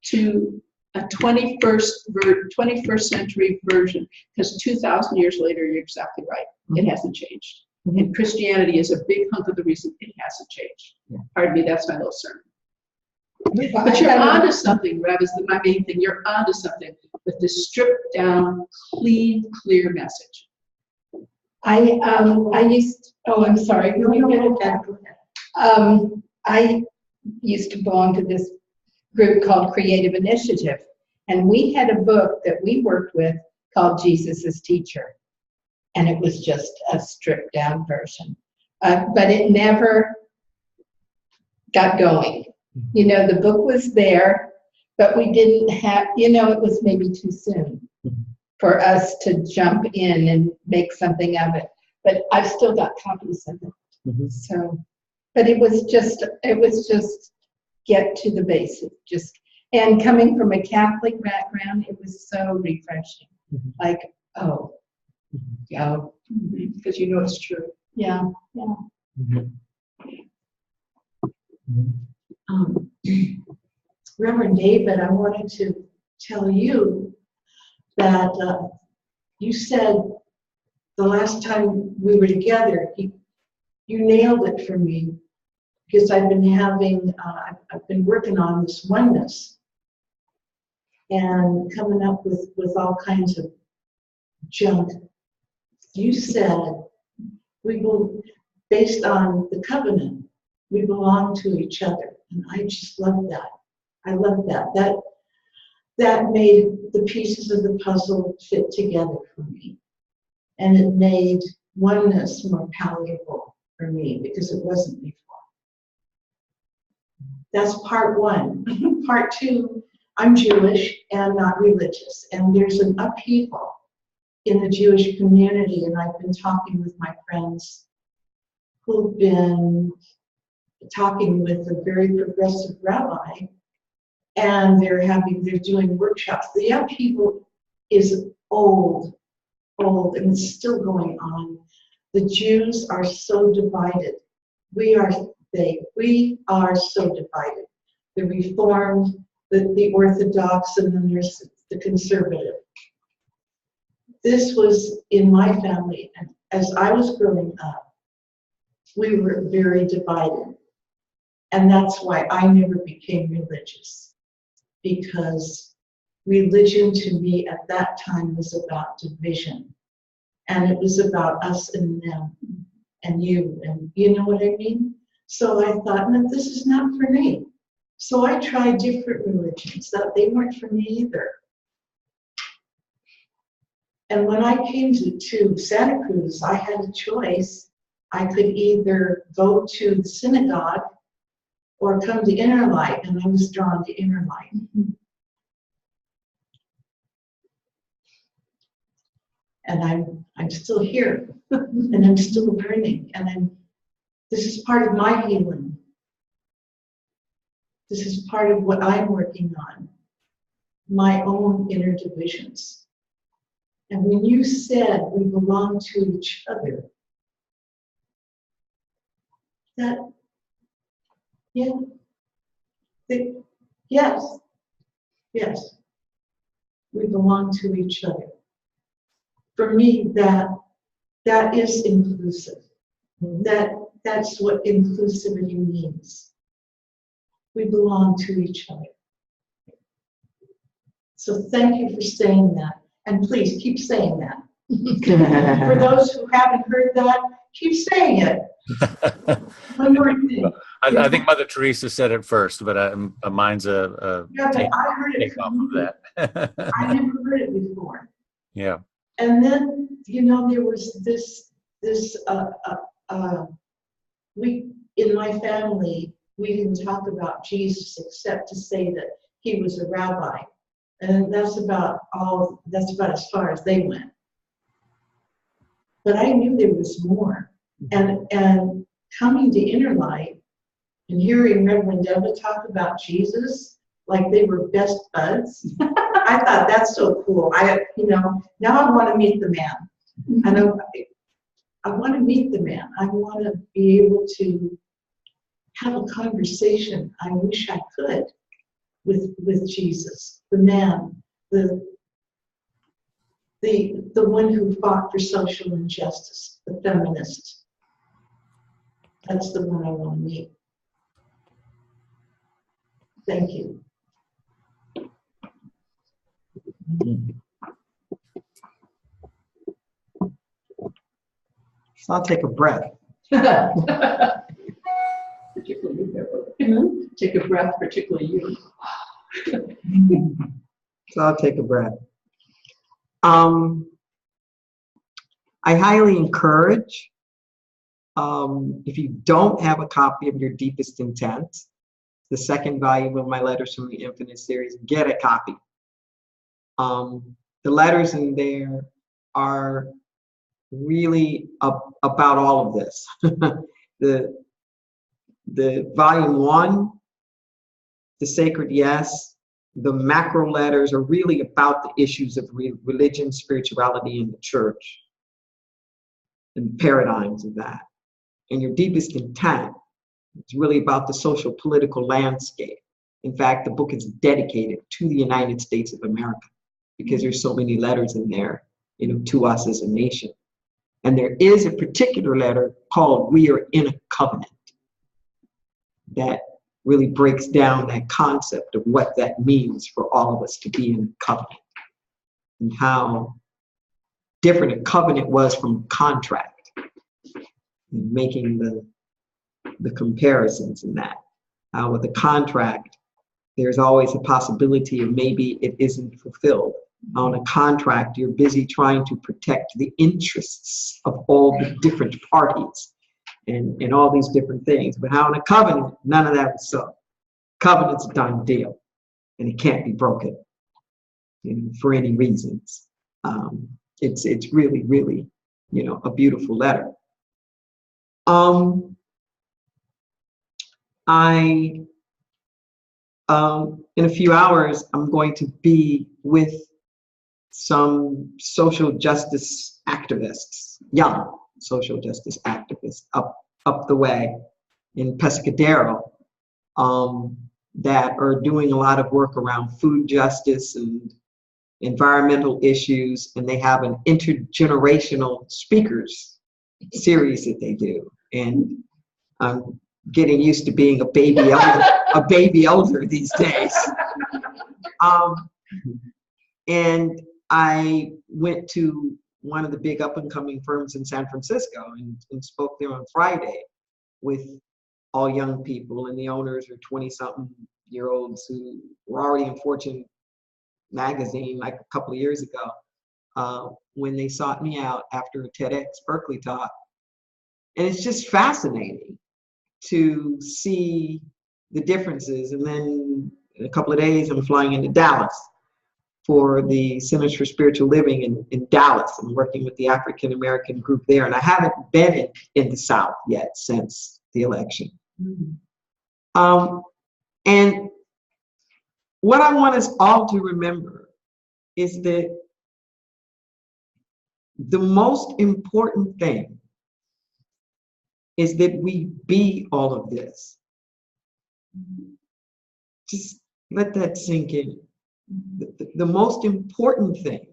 to a 21st century version. Because 2,000 years later, you're exactly right. It hasn't changed. And Christianity is a big hunk of the reason it hasn't changed. Pardon me, that's my little sermon. But you're onto something, Rev, is my main thing. You're onto something with this stripped down, clean, clear message. I used to belong to this group called Creative Initiative, and we had a book that we worked with called Jesus' Teacher, and it was just a stripped down version, but it never got going. The book was there, but we didn't have, it was maybe too soon for us to jump in and make something of it. But I've still got copies of it. So, but it was just get to the basics. And coming from a Catholic background, it was so refreshing. Like, because it's true. Yeah. Reverend David, I wanted to tell you that you said the last time we were together, you nailed it for me, because I've been working on this oneness and coming up with all kinds of junk. You said based on the covenant, we belong to each other. And I just love that. I love that. That made the pieces of the puzzle fit together for me. And it made oneness more palatable for me, because it wasn't before. That's part one. Part two, I'm Jewish and not religious. And there's an upheaval in the Jewish community. And I've been talking with my friends who've been talking with a very progressive rabbi, and they're doing workshops. The upheaval is old, and it's still going on. The Jews are so divided. We are so divided. The Reformed, the Orthodox, and then there's the conservative. This was in my family, and as I was growing up, we were very divided. And that's why I never became religious, because religion to me at that time was about division. And it was about us and them and you know what I mean? So I thought, no, this is not for me. So I tried different religions. That they weren't for me either. And when I came to Santa Cruz, I had a choice. I could either go to the synagogue or come to Inner Light, and I was drawn to Inner Light. And I'm still here, and I'm still learning, and this is part of my healing. This is part of what I'm working on, my own inner divisions. And when you said we belong to each other, that, yeah, yes, we belong to each other. For me, that is inclusive. That's what inclusivity means. We belong to each other. So thank you for saying that. And please keep saying that. For those who haven't heard that, keep saying it. One more thing. I think Mother Teresa said it first, but mine's Yeah, but I heard it off of that. I never heard it before. Yeah. And then, you know, there was this we, in my family, we didn't talk about Jesus except to say that he was a rabbi. And that's about as far as they went. But I knew there was more. And coming to Inner Light and hearing Rev Deborah talk about Jesus like they were best buds, I thought that's so cool. Now I want to meet the man. And I want to meet the man. I want to be able to have a conversation. I wish I could with Jesus, the man, the one who fought for social injustice, the feminist. That's the one I want to meet. Thank you. So I'll take a breath. Particularly you. Take a breath, particularly you. So I'll take a breath. I highly encourage, if you don't have a copy of Your Deepest Intent, the second volume of my Letters from the Infinite series, get a copy. The letters in there are really about all of this. The volume 1, the Sacred Yes, the macro letters are really about the issues of religion, spirituality, and the church, and paradigms of that. And Your Deepest Intent is really about the social political landscape. In fact, the book is dedicated to the United States of America because there's so many letters in there, to us as a nation. And there is a particular letter called We Are in a Covenant that really breaks down that concept of what that means for all of us to be in a covenant, and how different a covenant was from a contract, and making the comparisons in that. With a contract, there's always a possibility of maybe it isn't fulfilled. On a contract, you're busy trying to protect the interests of all the different parties and all these different things. But how in a covenant, none of that is so. Covenant's a done deal, and it can't be broken, for any reasons. It's really, really, a beautiful letter. In a few hours, I'm going to be with some social justice activists, young social justice activists up the way in Pescadero, that are doing a lot of work around food justice and environmental issues, and they have an intergenerational speakers series that they do. And I'm getting used to being a baby elder these days. And I went to one of the big up-and-coming firms in San Francisco and spoke there on Friday with all young people, and the owners are 20-something-year-olds who were already in Fortune magazine like a couple of years ago when they sought me out after a TEDx Berkeley talk. And it's just fascinating to see the differences. And then in a couple of days, I'm flying into Dallas for the Centers for Spiritual Living in Dallas. I'm working with the African American group there, and I haven't been in the South yet since the election. And what I want us all to remember is that the most important thing is that we be all of this. Just let that sink in. The most important thing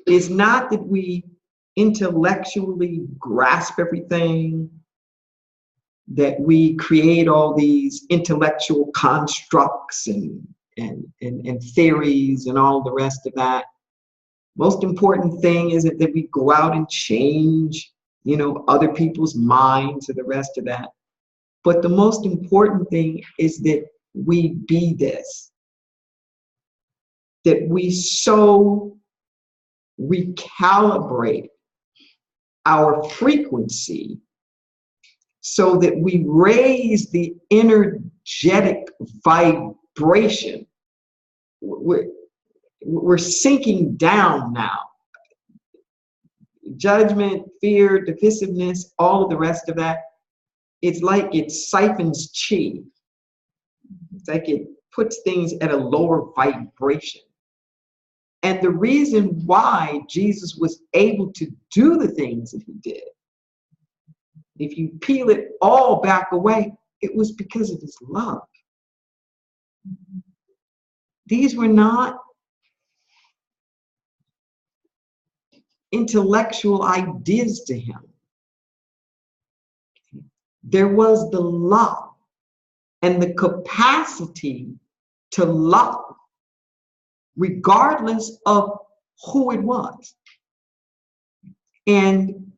is not that we intellectually grasp everything, that we create all these intellectual constructs and theories and all the rest of that. Most important thing is that we go out and change, other people's minds or the rest of that. But the most important thing is that we be this, that we so recalibrate our frequency so that we raise the energetic vibration. We're sinking down now. Judgment, fear, divisiveness, all of the rest of that, it's like it siphons chi. It's like it puts things at a lower vibration. And the reason why Jesus was able to do the things that he did, if you peel it all back away, it was because of his love. These were not intellectual ideas to him. There was the love and the capacity to love, regardless of who it was. And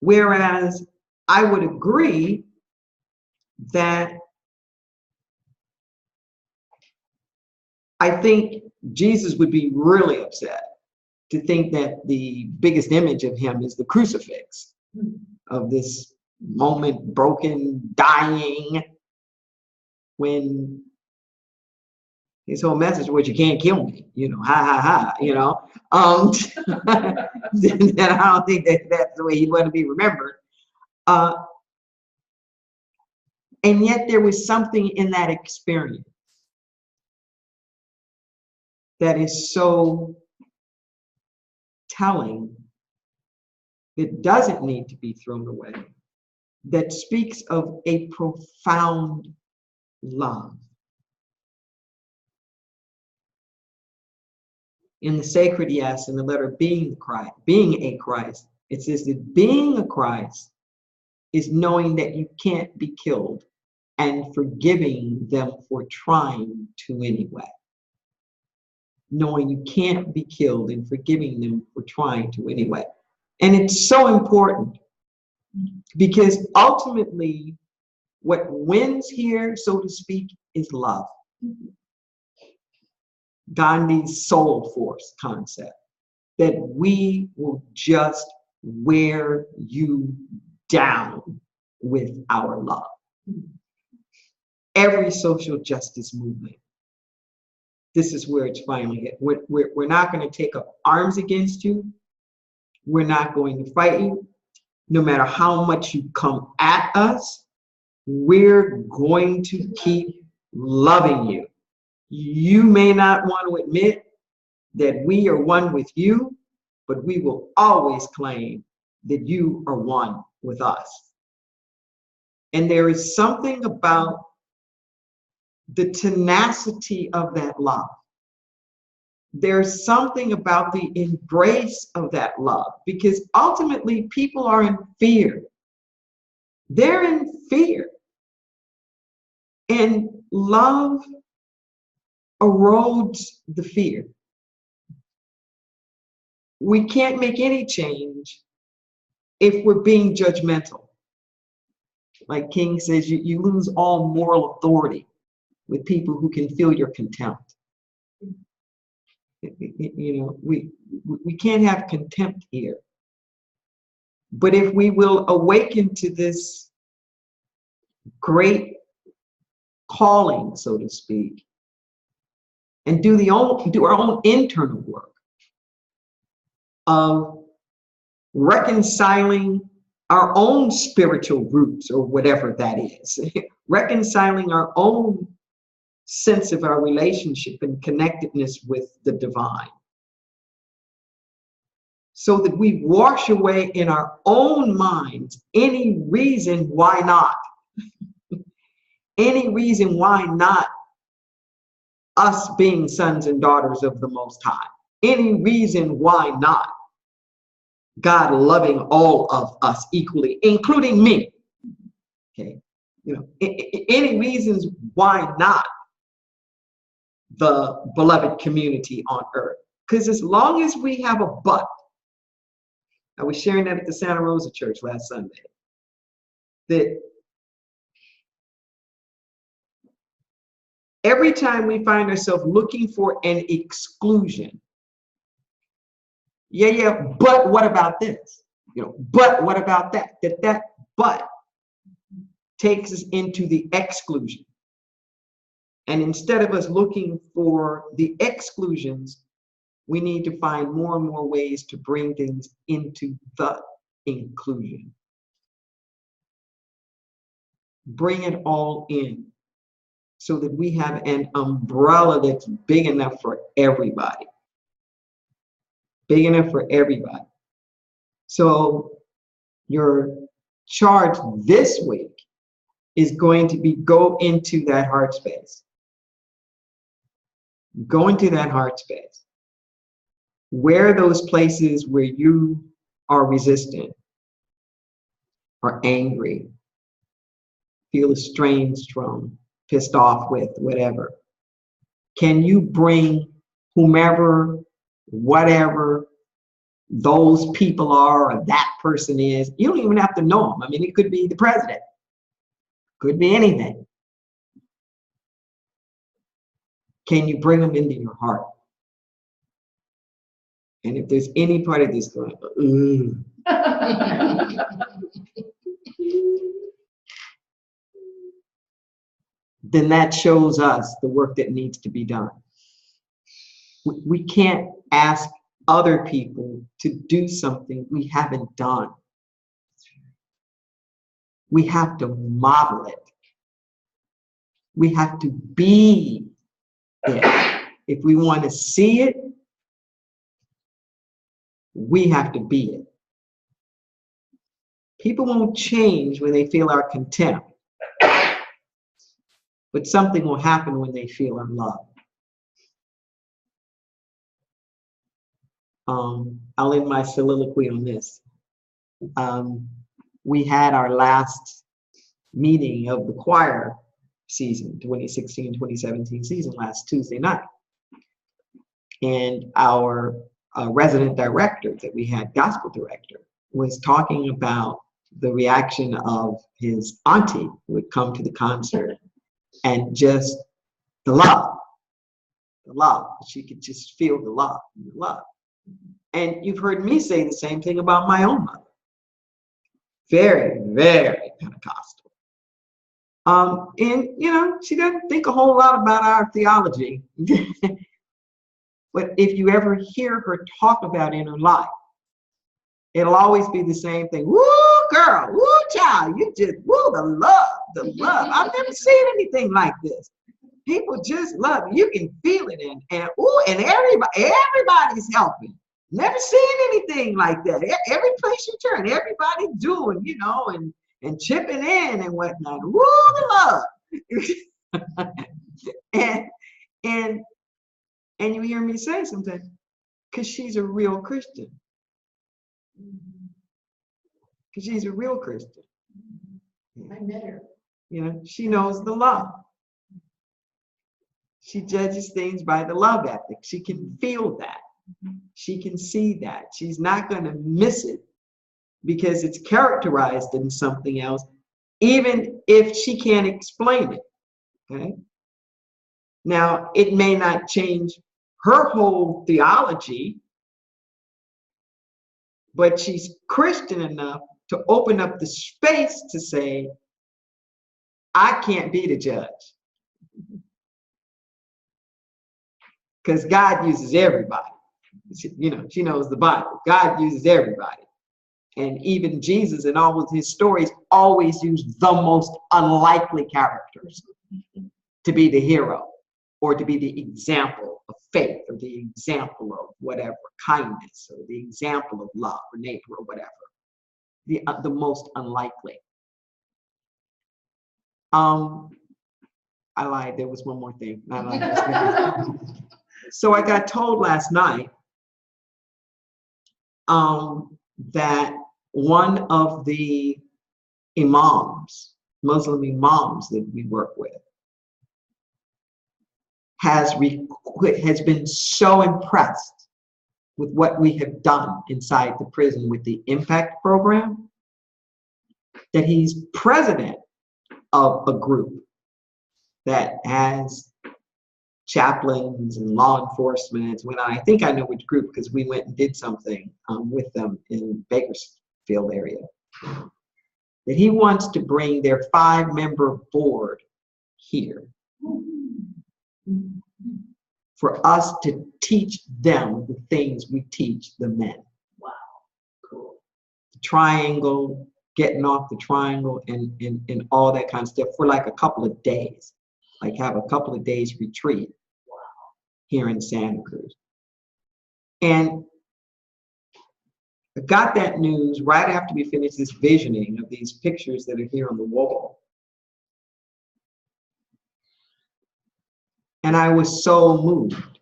whereas I would agree that I think Jesus would be really upset to think that the biggest image of him is the crucifix of this moment, broken, dying, when his whole message was, you can't kill me, ha, then I don't think that's the way he'd want to be remembered. And yet there was something in that experience that is so telling, that doesn't need to be thrown away, that speaks of a profound love. In the sacred yes, in the letter being a Christ, it says that being a Christ is knowing that you can't be killed and forgiving them for trying to anyway. Knowing you can't be killed and forgiving them for trying to anyway. And it's so important because ultimately what wins here, so to speak, is love. Gandhi's soul force concept, that we will just wear you down with our love. Every social justice movement, this is where it's finally hit. We're not going to take up arms against you. We're not going to fight you. No matter how much you come at us, we're going to keep loving you. You may not want to admit that we are one with you, but we will always claim that you are one with us. And there is something about the tenacity of that love. There's something about the embrace of that love, because ultimately people are in fear. They're in fear. And love erodes the fear. We can't make any change if we're being judgmental. Like King says, you lose all moral authority with people who can feel your contempt. You know, we can't have contempt here. But if we will awaken to this great calling, so to speak, and do our own internal work of reconciling our own spiritual roots, or whatever that is, reconciling our own sense of our relationship and connectedness with the divine, so that we wash away in our own minds any reason why not. Any reason why not us being sons and daughters of the Most High. Any reason why not God loving all of us equally, including me. Okay, you know, any reasons why not the beloved community on earth? Because as long as we have a but, I was sharing that at the Santa Rosa Church last Sunday, that every time we find ourselves looking for an exclusion, but what about this? You know, but what about that? That but takes us into the exclusion. And instead of us looking for the exclusions, we need to find more and more ways to bring things into the inclusion. Bring it all in so that we have an umbrella that's big enough for everybody. Big enough for everybody. So your charge this week is going to be go into that heart space. Go into that heart space. Where are those places where you are resistant, are angry, feel estranged from, pissed off with, whatever? Can you bring whomever, whatever those people are or that person is? You don't even have to know them. I mean, it could be the president. Could be anything. Can you bring them into your heart? And if there's any part of this going, then that shows us the work that needs to be done. We can't ask other people to do something we haven't done. We have to model it. We have to be it. If we want to see it, we have to be it. People won't change when they feel our contempt, but something will happen when they feel our love. I'll end my soliloquy on this. We had our last meeting of the choir season, 2016-2017 season, last Tuesday night. And our resident director that we had, gospel director, was talking about the reaction of his auntie who would come to the concert, and just the love. She could just feel the love. And you've heard me say the same thing about my own mother. Very, very Pentecostal. And, you know, she doesn't think a whole lot about our theology. But if you ever hear her talk about in her life, it'll always be the same thing. Woo, girl, woo, child, you just, woo, the love. I've never seen anything like this. People just love you. You can feel it, and everybody's helping. Never seen anything like that. Every place you turn, everybody's doing, you know, and chipping in and whatnot. Woo, the love. and you hear me say something, because she's a real Christian. Because she's a real Christian. I met her. You know, she knows the love. She judges things by the love ethic. She can feel that. She can see that. She's not going to miss it because it's characterized in something else, even if she can't explain it. Okay? Now, it may not change her whole theology, but she's Christian enough to open up the space to say, I can't be the judge. Because God uses everybody. You know, she knows the Bible. God uses everybody. And even Jesus in all of his stories always used the most unlikely characters to be the hero or to be the example of faith or the example of whatever, kindness or the example of love or neighbor or whatever. The most unlikely. I lied. There was one more thing. I lied. So I got told last night that one of the imams, Muslim imams that we work with, has been so impressed with what we have done inside the prison with the Impact program that he's president of a group that has chaplains and law enforcement. When I think I know which group because we went and did something with them in Bakersfield area. That he wants to bring their 5-member board here for us to teach them the things we teach the men. Wow, cool. The triangle, getting off the triangle and all that kind of stuff for like a couple of days. Like have a couple of days retreat here in Santa Cruz. And I got that news right after we finished this visioning of these pictures that are here on the wall. And I was so moved.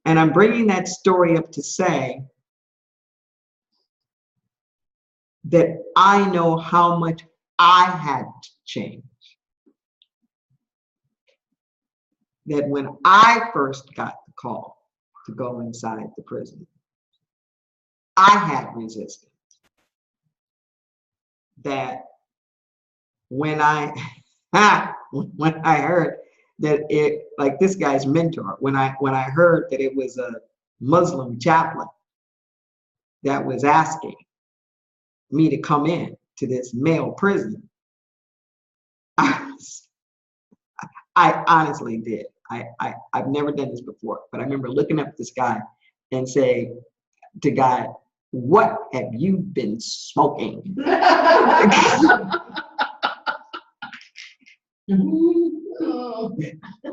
And I'm bringing that story up to say that I know how much I had to change. That when I first got the call to go inside the prison, I had resistance. That when I heard that it, like this guy's mentor, when I heard that it was a Muslim chaplain that was asking me to come in to this male prison, I honestly did. I've never done this before, but I remember looking up at this guy and saying to God, what have you been smoking?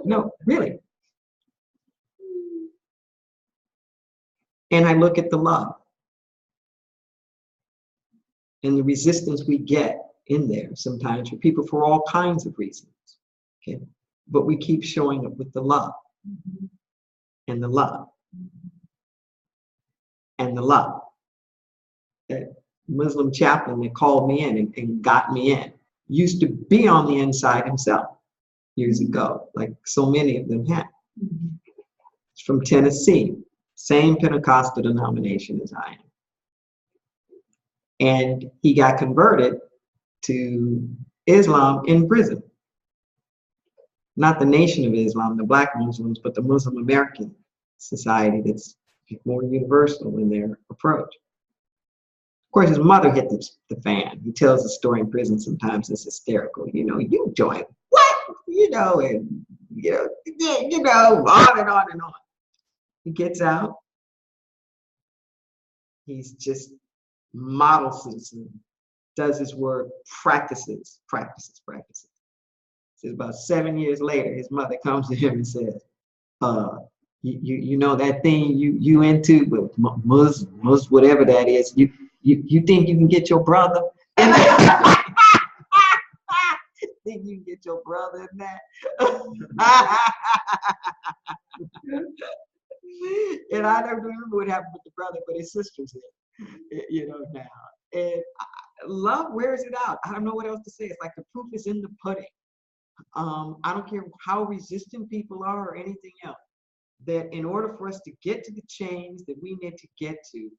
No, really. And I look at the love and the resistance we get in there sometimes for people for all kinds of reasons. Okay, but we keep showing up with the love and the love and the love. That Muslim chaplain that called me in and got me in used to be on the inside himself years ago, like so many of them had. It's from Tennessee, same Pentecostal denomination as I am. And he got converted to Islam in prison. Not the Nation of Islam, the Black Muslims, but the Muslim American society that's more universal in their approach. Of course, his mother hit the fan. He tells the story in prison sometimes. It's hysterical. You know, you join what? You know, and you know, on and on and on. He gets out. He's just model citizen. Does his work, practices. So about 7 years later, his mother comes to him and says, you know that thing you into with Muslims, whatever that is, you think you can get your brother in that? Think you can get your brother in that? And I don't remember what happened with the brother, but his sister's in, you know, now. And love wears it out. I don't know what else to say. It's like the proof is in the pudding. I don't care how resistant people are or anything else, that in order for us to get to the change that we need to get to,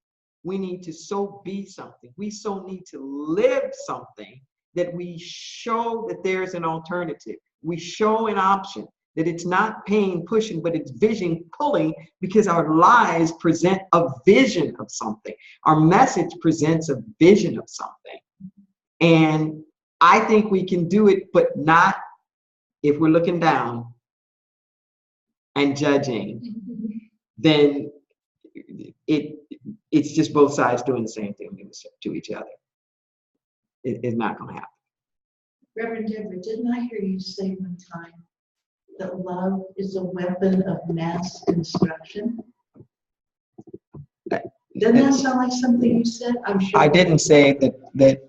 we need to so be something. We so need to live something that we show that there's an alternative. We show an option, that it's not pain pushing, but it's vision pulling, because our lives present a vision of something. Our message presents a vision of something. And I think we can do it, but not if we're looking down and judging, then it's just both sides doing the same thing to each other. It's not going to happen. Reverend Deborah, didn't I hear you say one time that love is a weapon of mass destruction? Doesn't that sound like something you said? I'm sure. I didn't say that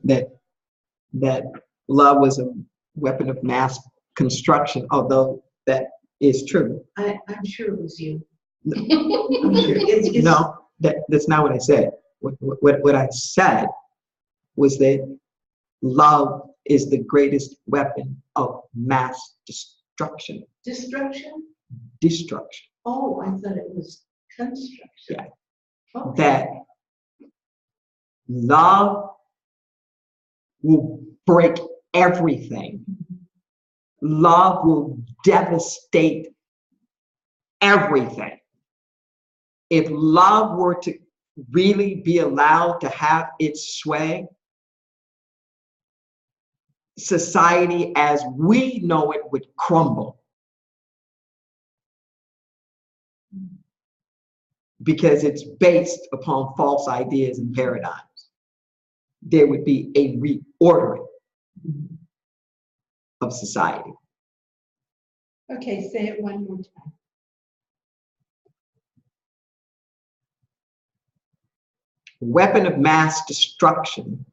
love was a weapon of mass construction, although that is true. I'm sure it was you. I'm sure. No, that's not what I said. What I said was that love is the greatest weapon of mass destruction. Destruction? Destruction. Oh, I thought it was construction. Yeah. Okay. That love will break everything. Love will devastate everything. If love were to really be allowed to have its sway, society as we know it would crumble. Because it's based upon false ideas and paradigms. There would be a reordering of society. Okay, say it one more time. Weapon of mass destruction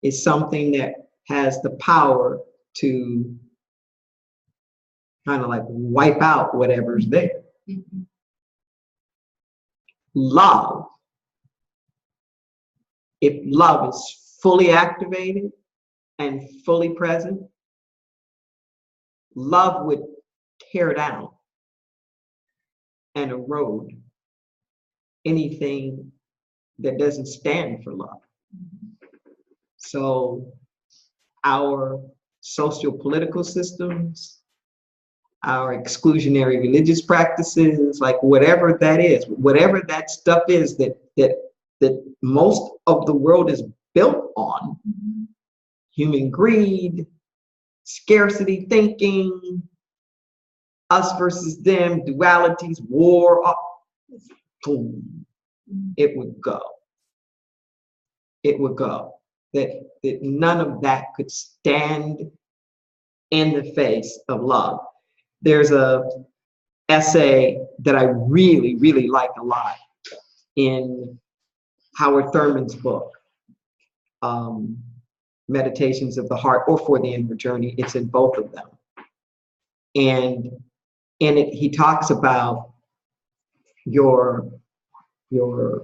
is something that has the power to kind of like wipe out whatever's there. Mm-hmm. Love, if love is fully activated and fully present, love would tear down and erode anything that doesn't stand for love. So our socio-political systems, our exclusionary religious practices, like whatever that is, whatever that stuff is that most of the world is built on, human greed, scarcity thinking, us versus them, dualities, war, boom, it would go. It would go. That none of that could stand in the face of love. There's a essay that I really, really like a lot in Howard Thurman's book, Meditations of the Heart or For the Inward Journey. It's in both of them. And in it, he talks about your weapon.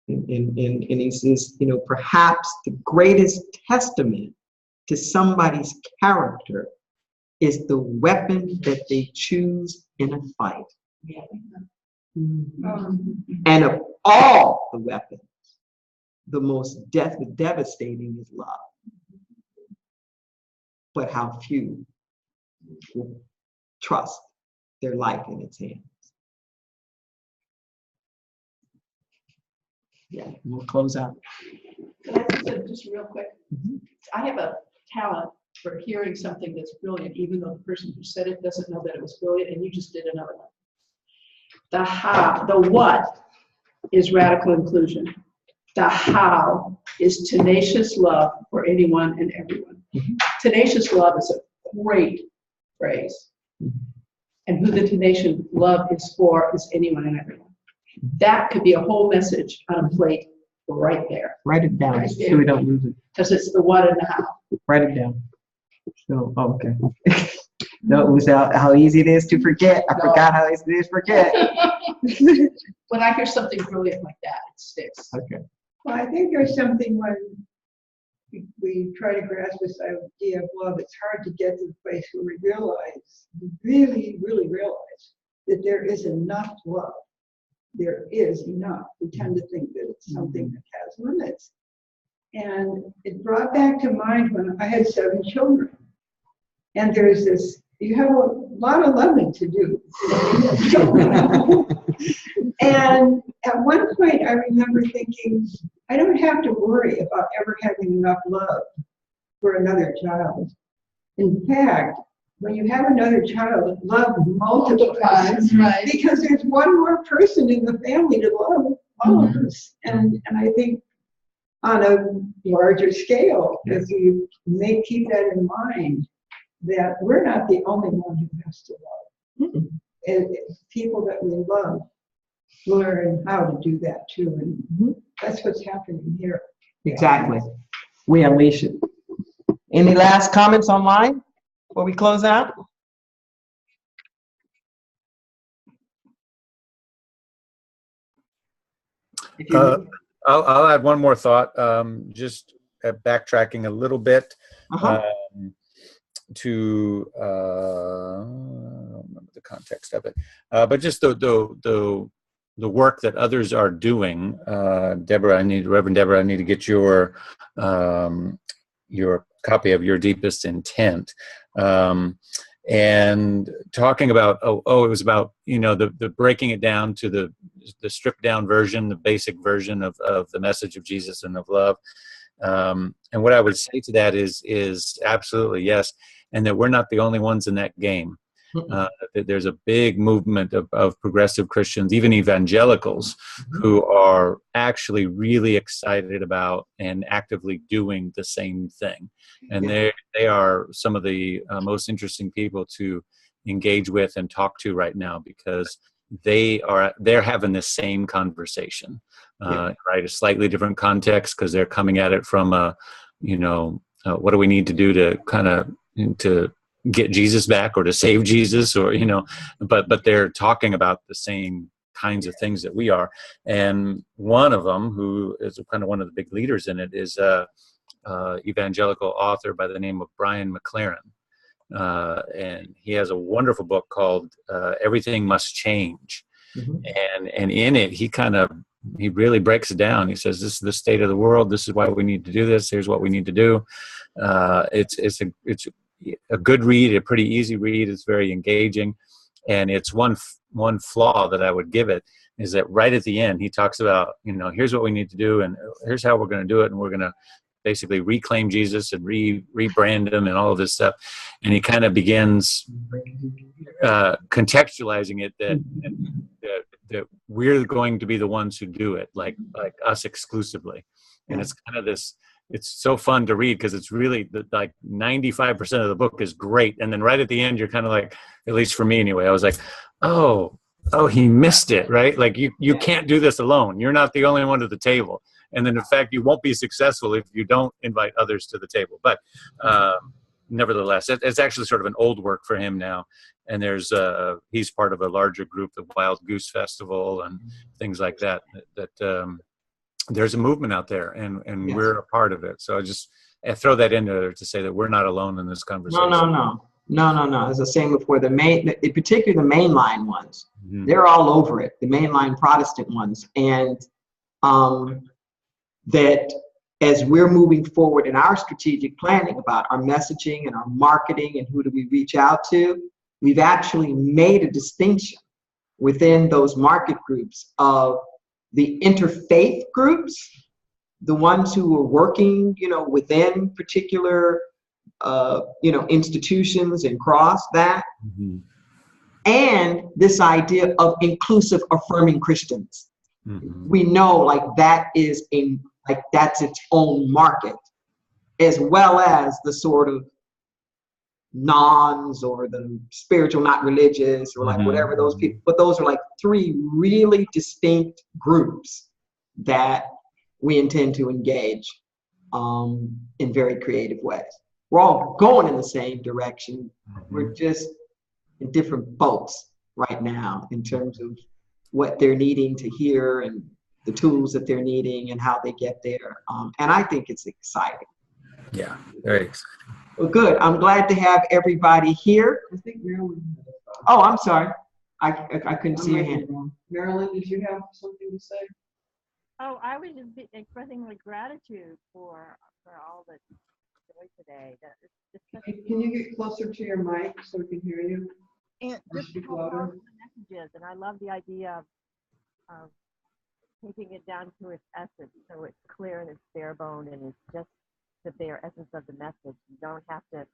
And he says, you know, perhaps the greatest testament to somebody's character is the weapon that they choose in a fight. Yeah. And of all the weapons, the most devastating is love. But how few will trust their life in its hands. Yeah, we'll close out. Can I just say just real quick? I have a talent for hearing something that's brilliant, even though the person who said it doesn't know that it was brilliant, and you just did another one. The how, the what is radical inclusion. The how is tenacious love for anyone and everyone. Tenacious love is a great phrase. And who the tenacious love is for is anyone and everyone. That could be a whole message on a plate right there. Write it down so we don't lose it. Because it's the what and the how. Write it down. So, oh, okay. Notice how easy it is to forget. I forgot how easy it is to forget. When I hear something brilliant like that, it sticks. Okay. Well, I think there's something when we try to grasp this idea of love, it's hard to get to the place where we realize, really, really realize that there is enough love. There is enough. We tend to think that it's something that has limits. And it brought back to mind when I had 7 children. And there's this, you have a lot of loving to do. And at one point, I remember thinking, I don't have to worry about ever having enough love for another child. In fact, when you have another child, love multiplies, right? Because there's one more person in the family to love all of us. And I think on a larger scale, if you keep that in mind, that we're not the only one who has to love. And people that we love learn how to do that too. And that's what's happening here. Exactly. We unleash it. Any last comments online before we close out? I'll add one more thought, just backtracking a little bit to I don't remember the context of it, but just the work that others are doing. Deborah, Reverend Deborah, I need to get your copy of Your Deepest Intent. And talking about, it was about, the breaking it down to the stripped down version, the basic version of the message of Jesus and of love. And what I would say to that is absolutely yes. And that we're not the only ones in that game. That there's a big movement of progressive Christians, even evangelicals, who are actually really excited about and actively doing the same thing. And they are some of the most interesting people to engage with and talk to right now, because they're having the same conversation, right? A slightly different context, because they're coming at it from what do we need to do to get Jesus back, or to save Jesus, or but they're talking about the same kinds of things that we are. And one of them, who is kind of one of the big leaders in it, is evangelical author by the name of Brian McLaren. And he has a wonderful book called Everything Must Change. And in it, he really breaks it down. He says, this is the state of the world. This is why we need to do this. Here's what we need to do. It's a good read, a pretty easy read. It's very engaging. And it's one flaw that I would give it is that right at the end, he talks about, here's what we need to do, and here's how we're going to do it. And we're going to basically reclaim Jesus and rebrand him and all of this stuff. And he kind of begins contextualizing it that we're going to be the ones who do it, like us exclusively. And it's kind of this, it's so fun to read, because it's really like 95% of the book is great. And then right at the end, you're kind of like, at least for me anyway, I was like, oh, he missed it, right? Like you can't do this alone. You're not the only one at the table. And then in fact, you won't be successful if you don't invite others to the table. But nevertheless, it's actually sort of an old work for him now. And he's part of a larger group, the Wild Goose Festival and things like that, there's a movement out there, and we're a part of it. So I throw that in there to say that we're not alone in this conversation. No. As I was saying before, in particular the mainline ones, they're all over it. The mainline Protestant ones, and that as we're moving forward in our strategic planning about our messaging and our marketing and who do we reach out to, we've actually made a distinction within those market groups of the interfaith groups, the ones who are working, within particular, institutions and cross that, and this idea of inclusive, affirming Christians. We know that is that's its own market, as well as the sort of nons or the spiritual, not religious, or whatever those people, but those are 3 really distinct groups that we intend to engage in very creative ways. We're all going in the same direction. We're just in different boats right now in terms of what they're needing to hear and the tools that they're needing and how they get there. And I think it's exciting. Yeah, very exciting. Well, good. I'm glad to have everybody here. I think Marilyn had a thought. Oh, I'm sorry. I couldn't see your hand. Marilyn, did you have something to say? Oh, I was just expressing my gratitude for all the joy today. That it's such Can you get closer to your mic so we can hear you? and just speak how louder? powerful the messages, and I love the idea of taking it down to its essence, so it's clear and it's bare bone, and it's just the bare essence of the message. You don't have to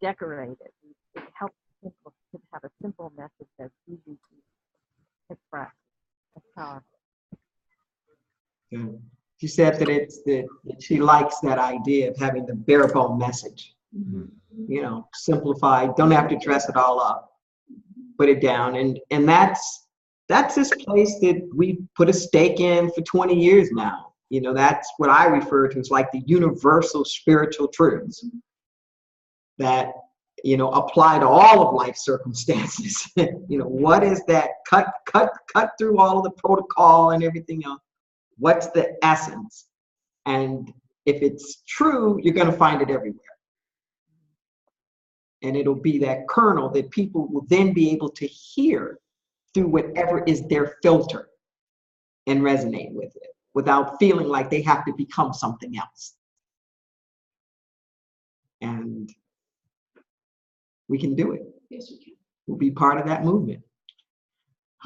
decorate it. It helps people to have a simple message that's easy to express. That's powerful. Good. She said that she likes that idea of having the bare bone message. You know, simplified. Don't have to dress it all up. Put it down, and that's this place that we put a stake in for 20 years now. You know, that's what I refer to as like the universal spiritual truths that, you know, apply to all of life's circumstances. You know, what is that? Cut through all of the protocol and everything else. What's the essence? And if it's true, you're going to find it everywhere. And it'll be that kernel that people will then be able to hear through whatever is their filter and resonate with it without feeling like they have to become something else. And we can do it. Yes, we can. We'll be part of that movement.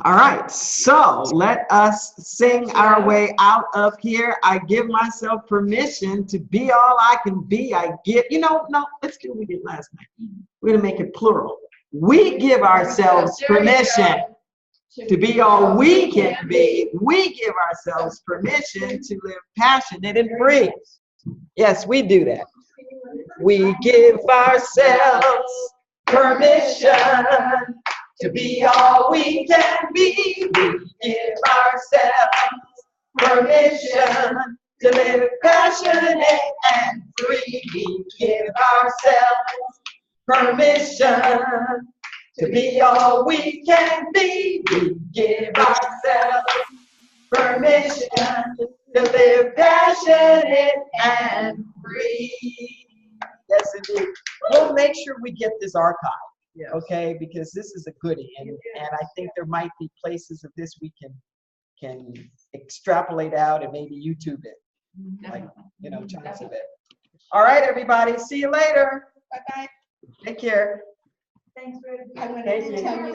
All right, so let us sing our way out of here. I give myself permission to be all I can be. Let's do what we did last night. We're going to make it plural. We give ourselves permission to be all we can be. We give ourselves permission to live passionate and free. Yes, we do that. We give ourselves permission to be all we can be. We give ourselves permission to live passionate and free. We give ourselves permission to be all we can be. We give ourselves permission to live passionate and free. Yes, indeed. We'll make sure we get this archive. Yes. Okay, because this is a goodie, and I think there might be places of this we can extrapolate out and maybe YouTube it, like, you know, chunks of it. All right, everybody, see you later. Bye-bye. Take care. Thanks, Rev. I wanted Thank to you. tell you